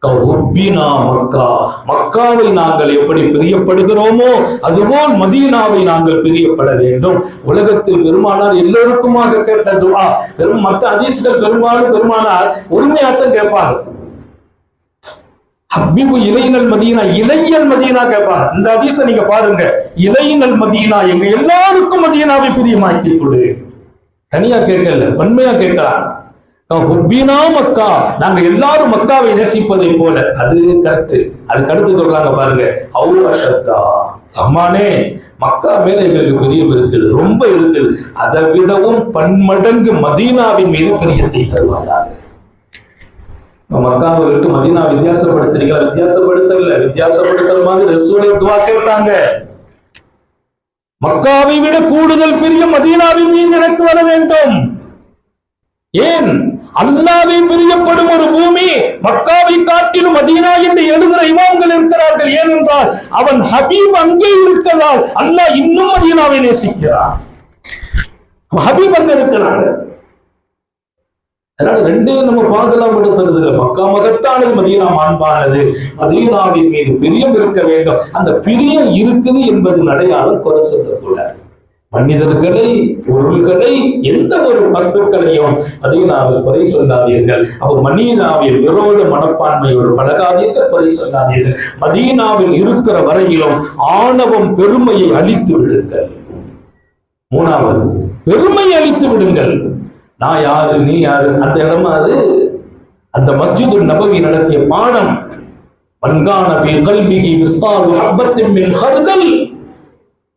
மக்கா, மக்காவை நாங்கள் எப்படி பிரியப்படுகிறோமோ அதுபோல் மதீனாவை நாங்கள் பிரியப்பட வேண்டும். உலகத்தில் பெருமானார் எல்லோருக்குமாக கேட்ட துஆ. மற்ற ஹதீஸ்கள் பெருமானார் ஒருமையாத்தான் கேட்பாங்க. ஹப்பீபு இலைனல் மதீனா, இலையல் மதீனா கேட்பாங்க. இந்த ஹதீஸை நீங்க பாருங்க, இலைனல் மதீனா, எங்க எல்லாருக்கும் மதீனாவை பிரியமாக்கி கொடு. தனியா கேட்கல, பன்மையா கேட்கலாம். மக்கா, நாங்க எல்லாரும் மக்காவை நேசிப்பதை போல. அது கரெக்ட். அதுக்கு அடுத்து சொல்றாங்க பாருங்க, அம்மானே மக்கா மேல எங்களுக்கு பிரியம் இருக்குது, ரொம்ப இருக்குது. அதை விடவும் பன்மடங்கு மதீனாவின் மீது பிரியத்தை தருவாங்க. மக்காவை விட்டு மதீனா வித்தியாசப்படுத்துறீங்களா? வித்தியாசப்படுத்துற மாதிரி ரசூலை துஆ கேட்டாங்க. மக்காவை விட கூடுதல் பிரியம் மதீனாவின் மீது எனக்கு வர வேண்டும். ஏன்? அல்லாஹ்வை பிரியப்படும் ஒரு பூமி மக்காவை காட்டிலும் மதீனா என்று எழுதுகிற இமாம்கள் இருக்கிறார்கள். ஏனென்றால் அவன் ஹபீப் அங்கே இருக்கிறார், அல்லாஹ் இன்னும் மதீனாவை நேசிக்கிறார். ஹபீப் அங்க இருக்கிறாங்க. அதனால ரெண்டையும் நம்ம பார்க்கலாம் எடுத்துறது. மக்கா மகத்தானது, மதீனா மாண்பானது. மதீனாவின் மீது பிரியம் இருக்க வேண்டும். அந்த பிரியம் இருக்குது என்பது அடையாளம் குறை சொல்லக்கூடாது. மனிதர்களை, பொருள்களை, எந்த ஒரு வஸ்துக்களையும் மதீனாவில் குறை சொல்லாதீர்கள். அப்போ மதீனாவில் விரோத மனப்பான்மையோடு பழகாதீர்கள், குறை சொல்லாதீர்கள். மதீனாவில் இருக்கிற வரையிலும் ஆணவம், பெருமையை அழித்து விடுங்கள். மூணாவது, பெருமையை அழித்து விடுங்கள். நான் யாரு, நீ யாரு, அந்த இடமா அது. அந்த மஸ்ஜிதுன் நபவி நடத்திய பாடம், மன்கான ஃபீ கல்பிஹி மிஸ்காலு ஹப்பத்தின் மின் ஹர்தல்,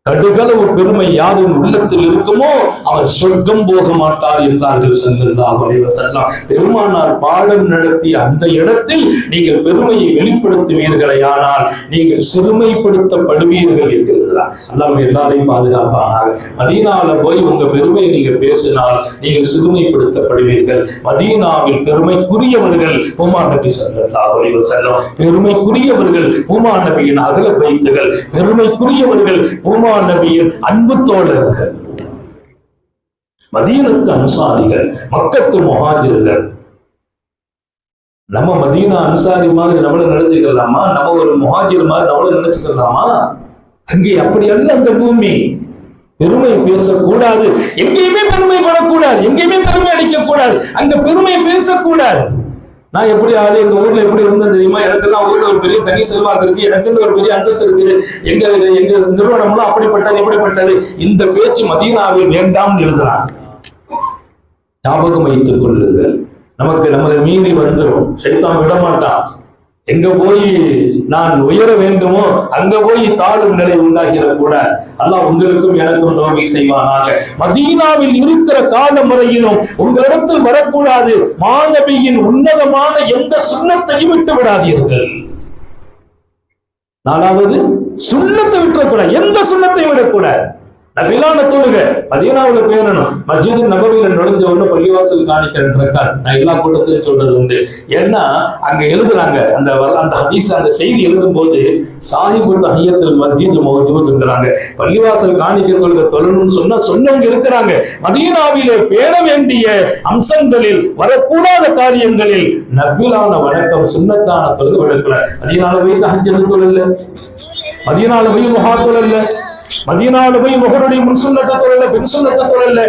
கடுகளவு பெருமை யாரின் உள்ளத்தில் இருக்குமோ அவர் சொர்க்கம் போக மாட்டார் என்றார்கள் ஸல்லல்லாஹு அலைஹி வஸல்லம். பெருமானார் பாடம் நடத்திய அந்த இடத்தில் நீங்கள் பெருமையை வெளிப்படுத்துவீர்களேயானால் நீங்கள் சிறுமைப்படுத்தப்படுவீர்கள் என்கிறார். அல்லாஹ் எல்லாரையும் பாதுகாப்பானார். மதீனாவில் போய் உங்க பெருமையை நீங்க பேசினால் நீங்கள் சிறுமைப்படுத்தப்படுவீர்கள். மதீனாவில் பெருமைக்குரியவர்கள் உமர் நபி ஸல்லல்லாஹு அலைஹி வஸல்லம், பெருமைக்குரியவர்கள் உமர் நபியின் அகல பைத்துகள், பெருமைக்குரியவர்கள் உமர் நபியின் அன்பு தோழர்கள், மதீனத்து அன்சாரிகள், மக்கத்து முஹாஜிர்கள். நம்ம மதீனா அன்சாரி மாதிரி நம்மள நினைச்சுக்கலாமா? நம்ம ஒரு முஹாஜிர் மாதிரி நம்மள நினைச்சுக்கலாமா? அங்கே அப்படி அல்ல. அந்த பூமி பெருமை பேசக்கூடாது, எங்கேயுமே பெருமைப்படக்கூடாது, எங்கேயுமே பெருமை அளிக்கக்கூடாது, அங்க பெருமை பேசக்கூடாது. நான் எப்படி ஆளு, எங்க ஊர்ல எப்படி இருந்தேன் தெரியுமா? எனக்கெல்லாம் ஊர்ல ஒரு பெரிய தனி செல்வாக்கு இருக்கு, எனக்குன்னு ஒரு பெரிய அந்தஸ்து இருக்குது, எங்க நிறுவனம்லாம் அப்படிப்பட்டது இப்படிப்பட்டது. இந்த பேச்சு மதீனாவில் வேண்டாம் எழுதுறாங்க. ஞாபகம் வைத்துக் கொள்ளுங்கள், நம்மளை மீறி வந்துடும். சைத்தான் விடமாட்டான். எங்க போய் நான் உயர வேண்டுமோ அங்க போய் தாழும் நிலை உண்டாகிடக்கூடாது. அல்லாஹ் உங்களுக்கும் எனக்கும் தௌபீ செய்வானாக. மதீனாவில் இருக்கிற காலம் வரையிலும் உங்களிடத்தில் வரக்கூடாது மாநபியின் உன்னதமான எந்த சுன்னத்தையும் விட்டு விடாதீர்கள். நாலாவது, சுன்னத்தை விட்டுறக்கூடாது, எந்த சுன்னத்தையும் விடக்கூடாது. நபிலான தொழுகை மதீனாவுல பேரணும். மஸ்ஜித் நபவியில நுழைஞ்ச உடனே பள்ளிவாசல் காணிக்கிறேன். நான் எல்லா கூட்டத்தையும் சொல்றது உண்டு. ஏன்னா அங்க எழுதுறாங்க, அந்த ஹதீஸ் அந்த செய்தி எழுதும் போது சாஹிபு தஹியத்துல் மஸ்ஜித் மௌஜூதுங்கிறாங்க. பள்ளிவாசல் காணிக்க தொழுகை தொழணும்னு சொன்னவங்க இருக்கிறாங்க. மதீனாவிலே பேண வேண்டிய அம்சங்களில் வரக்கூடாத காரியங்களில் நபிலான வணக்கம் சுன்னத்தான தொழுகை விடக்கூடாது. மதீனால போய் தஹஜ்ஜுத் தொழல, மதீனால போய் முஹா தொழல, மதீனாவுல போய் முகருடைய முன் சுன்னத்தை தொழல, பின் சுன்னத்தை தொழல.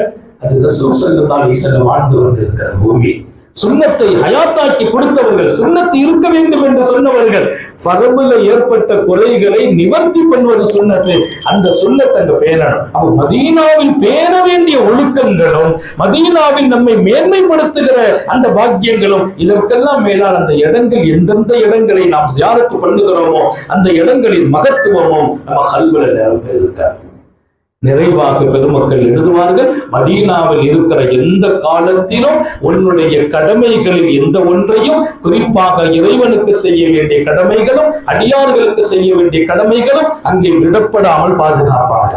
அது ரசூல் ஸல்லல்லாஹு அலைஹி வஸல்லம் வாழ்ந்து கொண்டிருக்கிற பூமி. சுன்னத்தை ஹயாத்தாக்கி கொடுத்தவர்கள், சுன்னத்து இருக்க வேண்டும் என்று சொன்னவர்கள், ஃபர்துல ஏற்பட்ட குறைகளை நிவர்த்தி பண்ணுவது சுன்னத்து. அந்த சுன்னத்தை அங்க பேணணும். அப்ப மதீனாவில் பேண வேண்டிய ஒழுக்கங்களும் மதீனாவில் நம்மை மேன்மைப்படுத்துகிற அந்த பாக்கியங்களும் இதற்கெல்லாம் மேலால் அந்த இடங்கள், எந்தெந்த இடங்களை நாம் ஜியாரத்து பண்ணுகிறோமோ அந்த இடங்களின் மகத்துவமும் நம்ம கல்வில நிரம்ப இருக்காது. நிறைவாக பெருமக்கள் எழுதுவார்கள், மதீனாவில் இருக்கிற எந்த காலத்திலும் உன்னுடைய கடமைகளில் எந்த ஒன்றையும், குறிப்பாக இறைவனுக்கு செய்ய வேண்டிய கடமைகளும் அடியார்களுக்கு செய்ய வேண்டிய கடமைகளும் அங்கே விடப்படாமல் பாதுகாப்பாக.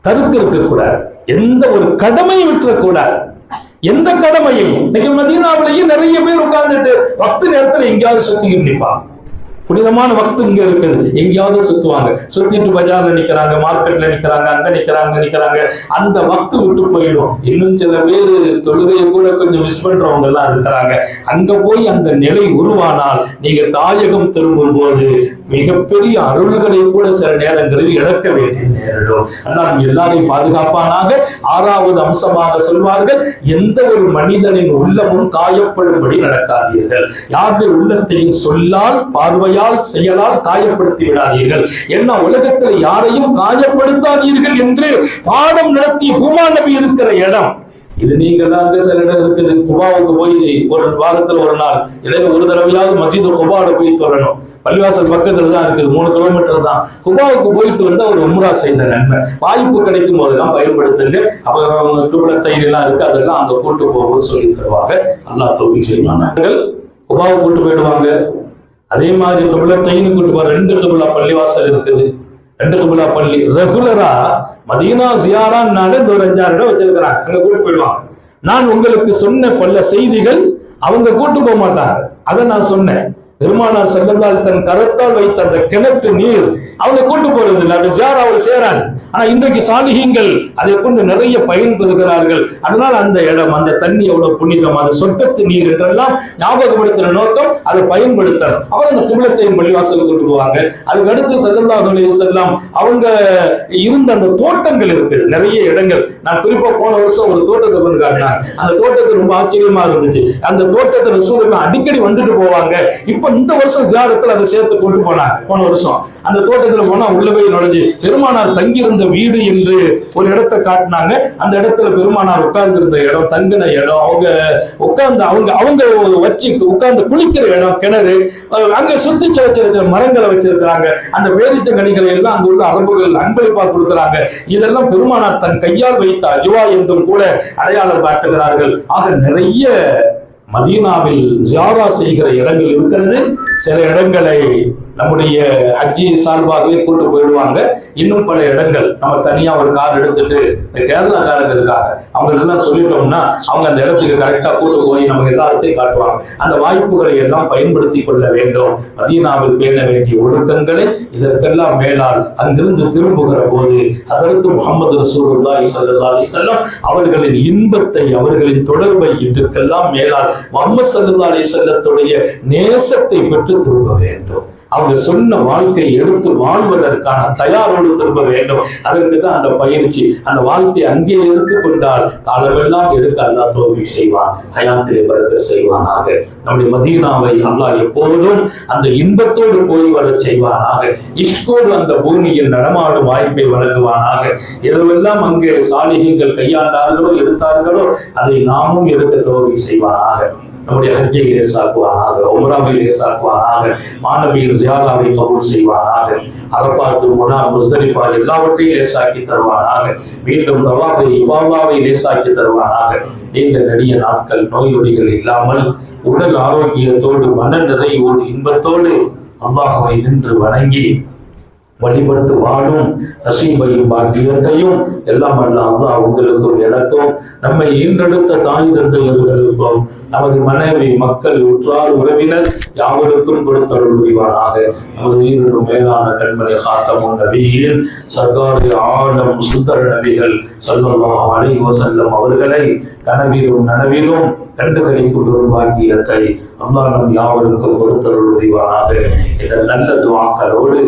தடுக்க இருக்கக்கூடாது, எந்த ஒரு கடமையும் விட்டுறக்கூடாது. எந்த கடமையும் இன்னைக்கு மதீனாவிலேயே நிறைய பேர் உட்கார்ந்துட்டு வக்து நேரத்தில் எங்கேயாவது சுத்திக்கிட்டு நிற்பாங்க. புனிதமான வக்து இங்க இருக்குது, எங்கேயாவது சுத்துவாங்க. சுத்திட்டு பஜார்ல நிக்கிறாங்க, மார்க்கெட்ல நிக்கிறாங்க, அங்க நிக்கிறாங்க. அந்த வக்து விட்டு போயிடும். இன்னும் சில பேர் தொழுகையை கூட கொஞ்சம் மிஸ் பண்றவங்க எல்லாம் இருக்கிறாங்க. அங்க போய் அந்த நிலை உருவானால் நீங்க தாயகம் திரும்பும் போது மிகப்பெரிய அருள்களை கூட சில நேரங்களில் இழக்க வேண்டிய நேரிடும். ஆனால் எல்லாரையும் பாதுகாப்பானாக. ஆறாவது அம்சமாக சொல்வார்கள், எந்த ஒரு மனிதனின் உள்ளமும் காயப்படும்படி நடக்காதீர்கள். யாருடைய உள்ளத்தையும் சொல்லால், பார்வையால், செயலால் காயப்படுத்தி விடாதீர்கள். என்ன உலகத்தில் யாரையும் காயப்படுத்தாதீர்கள் என்று பாடம் நடத்திய குபா நபி இருக்கிற இடம் இது. நீங்க தாங்க சில இடம் இருக்குது, குபாவுக்கு போய் ஒரு வாரத்தில் ஒரு நாள் இடையில ஒரு தடவையாவது மஸ்ஜித் குபாவோட போய் தொழணும். பள்ளிவாசல் பக்கத்துல தான் இருக்குது, 3 கிலோமீட்டர் தான். குபாவுக்கு போயிட்டு வந்து ஒரு உம்ரா செய்த நன்மை. வாய்ப்பு கிடைக்கும் போதெல்லாம் பயன்படுத்துங்க. அப்ப கிப்லத்தை எல்லாம் இருக்கு, அதெல்லாம் அங்க கூட்டு போகும்போது சொல்லி தருவாங்க. அல்லாஹ் தௌபீக் செய்வாங்க. குபாவை கூட்டு போயிடுவாங்க. அதே மாதிரி கிப்லத்தைன்னு கூட்டு போற 2 கிப்லா பள்ளிவாசல் இருக்குது. 2 கிப்லா பள்ளி ரெகுலரா மதீனா ஜியாரான்னால இந்த ஒரு 5-6 இடம் வச்சிருக்கிறாங்க. அங்க கூட்டு போயிடுவாங்க. நான் உங்களுக்கு சொன்ன பல செய்திகள் அவங்க கூட்டு போக மாட்டாங்க. அதை நான் சொன்னேன். பெருமானார் ஸல்லல்லாஹு அலைஹி தன் கரத்தால் வைத்த அந்த கிணற்று நீர் அவங்க கூட்டு போறது இல்லை, அது ஜியாராவில் சேராது. ஆனா இன்றைக்கு சாலிஹீன்கள் அதை கொண்டு நிறைய பயன் பெறுகிறார்கள். அதனால அந்த இடம், அந்த தண்ணி எவ்வளவு புனிதம், அது சொர்க்கத்து நீர் என்றெல்லாம் ஞாபகப்படுத்துற நோக்கம், அதை பயன்படுத்தணும். அவர் அந்த கிப்லத்தையும் பள்ளிவாசல் கூட்டு போவாங்க. அதுக்கு அடுத்து ஸல்லல்லாஹு அலைஹி வஸல்லம் அவங்க இருந்த அந்த தோட்டங்கள் இருக்குது, நிறைய இடங்கள். நான் குறிப்பா போன வருஷம் ஒரு தோட்டத்தை கொண்டு காட்டினாங்க. அந்த தோட்டத்தை ரொம்ப ஆச்சரியமா இருந்துச்சு. அந்த தோட்டத்தை ரசூலுல்லாஹ் அடிக்கடி வந்துட்டு போவாங்க. இப்ப இந்த வருஷம் ஜியாரத்தில் அதை சேர்த்து கொண்டு போனாங்க. போன வருஷம் அந்த தோட்டத்துல போனா உள்ள போய் நுழைஞ்சு பெருமானார் தங்கியிருந்த வீடு என்று ஒரு இடத்தை காட்டினாங்க. அந்த இடத்துல பெருமானார் உட்கார்ந்து இருந்த இடம், தங்கின இடம், அவங்க உட்கார்ந்து அவங்க வச்சு உட்கார்ந்து குளிக்கிற இடம், கிணறு, அங்க சுத்தி சில மரங்களை வச்சிருக்கிறாங்க. அந்த பேரித்த கனிகளை எல்லாம் அங்க உள்ள அரபுகள் அன்பளிப்பா கொடுக்கிறாங்க. இதெல்லாம் பெருமானார் தன் கையால் வைத்த அஜ்வா என்றும் கூட அடையாளம் காட்டுகிறார்கள். ஆக நிறைய மதீனாவில் ஜியாரா செய்கிற இடங்கள் இருக்கிறது. சில இடங்களை நம்முடைய ஹஜ்ஜி சார்பாகவே கூட்டு போயிடுவாங்க. இன்னும் பல இடங்கள் நம்ம தனியா ஒரு கார் எடுத்துட்டு, இந்த கேரளாக்காரங்க இருக்காங்க, அவங்க எல்லாம் சொல்லிட்டோம்னா அவங்க அந்த இடத்துக்கு கரெக்டா கூட்டு போய் நமக்கு எல்லாத்தையும் காட்டுவாங்க. அந்த வாய்ப்புகளை எல்லாம் பயன்படுத்தி கொள்ள வேண்டும். மதீனாவில் பேண வேண்டிய ஒழுக்கங்களை இதற்கெல்லாம் மேலால் அங்கிருந்து திரும்புகிற போது அதற்கு முஹம்மது ரசூலுல்லாஹி ஸல்லல்லாஹு அலைஹி வஸல்லம் அவர்களின் இன்பத்தை, அவர்களின் தொடர்பை இதற்கெல்லாம் மேலால் முஹம்மது ஸல்லல்லாஹு அலைஹி வஸல்லத்துடைய நேசத்தை பெற்று திரும்ப வேண்டும். அவங்க சொன்ன வாழ்க்கையை எடுத்து வாழ்வதற்கான தயாரோடு திரும்ப வேண்டும். அதற்கு தான் அந்த பயிற்சி. அந்த வாழ்க்கையை அங்கே எடுத்துக்கொண்டால் காலமெல்லாம் எடுக்க அல்லாஹ் தௌஃபீக் செய்வான், ஹயாத்திலே பரக்கத் செய்வானாக. நம்முடைய மதீனாவை அல்லாஹ் எப்போதும் அந்த இன்பத்தோடு போய் வர செய்வானாக. இஷ்கோடு அந்த பூமியில் நடமாடும் வாய்ப்பை வழங்குவானாக. எதுவெல்லாம் அங்கே சாலிஹீன்கள் கையாண்டார்களோ எடுத்தார்களோ அதை நாமும் எடுக்க தௌஃபீக் செய்வானாக. நம்முடைய ஹஜ்ஜை லேசாக்குவானாக, உம்ராவை லேசாக்குவானாக, மாணவியின் ஜியாராவை கபூல் செய்வானாக. அரஃபாத், முனா, முஸ்தலிஃபா எல்லாவற்றையும் லேசாக்கி தருவானாக. மீண்டும் தவாஃபை, இபாதாவை லேசாக்கி தருவானாக. நீண்ட நெடிய நாட்கள் நோயொடிகள் இல்லாமல் உடல் ஆரோக்கியத்தோடு மன நிறைவோடு இன்பத்தோடு அல்லாஹ்வை நின்று வணங்கி வழிபட்டு வாழும் நசீபையும் பாக்கியத்தையும் எல்லாம் அல்ல அல்லாஹ் உங்களுக்கும் எனக்கும் நம்மை ஈன்றெடுத்த தாய் தந்தையர்களுக்கும் நமது மனைவி மக்கள் உற்றார் உறவினர் யாவருக்கும் கொடுத்தருள் புரிவானாக. நமது உயிரினும் மேலான கண்மணி காத்தமும் நபியில் சர்காரி ஆலம் சுந்தர நபிகள் ஸல்லல்லாஹு அலைஹி வஸல்லம் அவர்களை கனவிலும் நனவிலும் கண்டுகளிக்கும் ஒரு பாக்கியத்தை அல்லாஹ் நம் யாவருக்கும் கொடுத்தருள் புரிவானாக. என்ற நல்ல துஆக்களோடு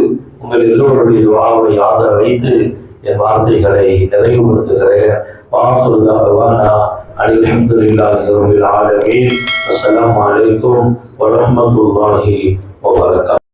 உங்கள் எல்லோருடைய துஆவை ஆதரவு வைத்து என் வார்த்தைகளை நிறைவுபடுத்துகிறேன். வாஹிரு தஅவானா அல்ஹம்துலில்லாஹி ரப்பில் ஆலமீன். அஸ்ஸலாமு அலைக்கும் வரஹ்மத்துல்லாஹி வபரகாத்துஹு.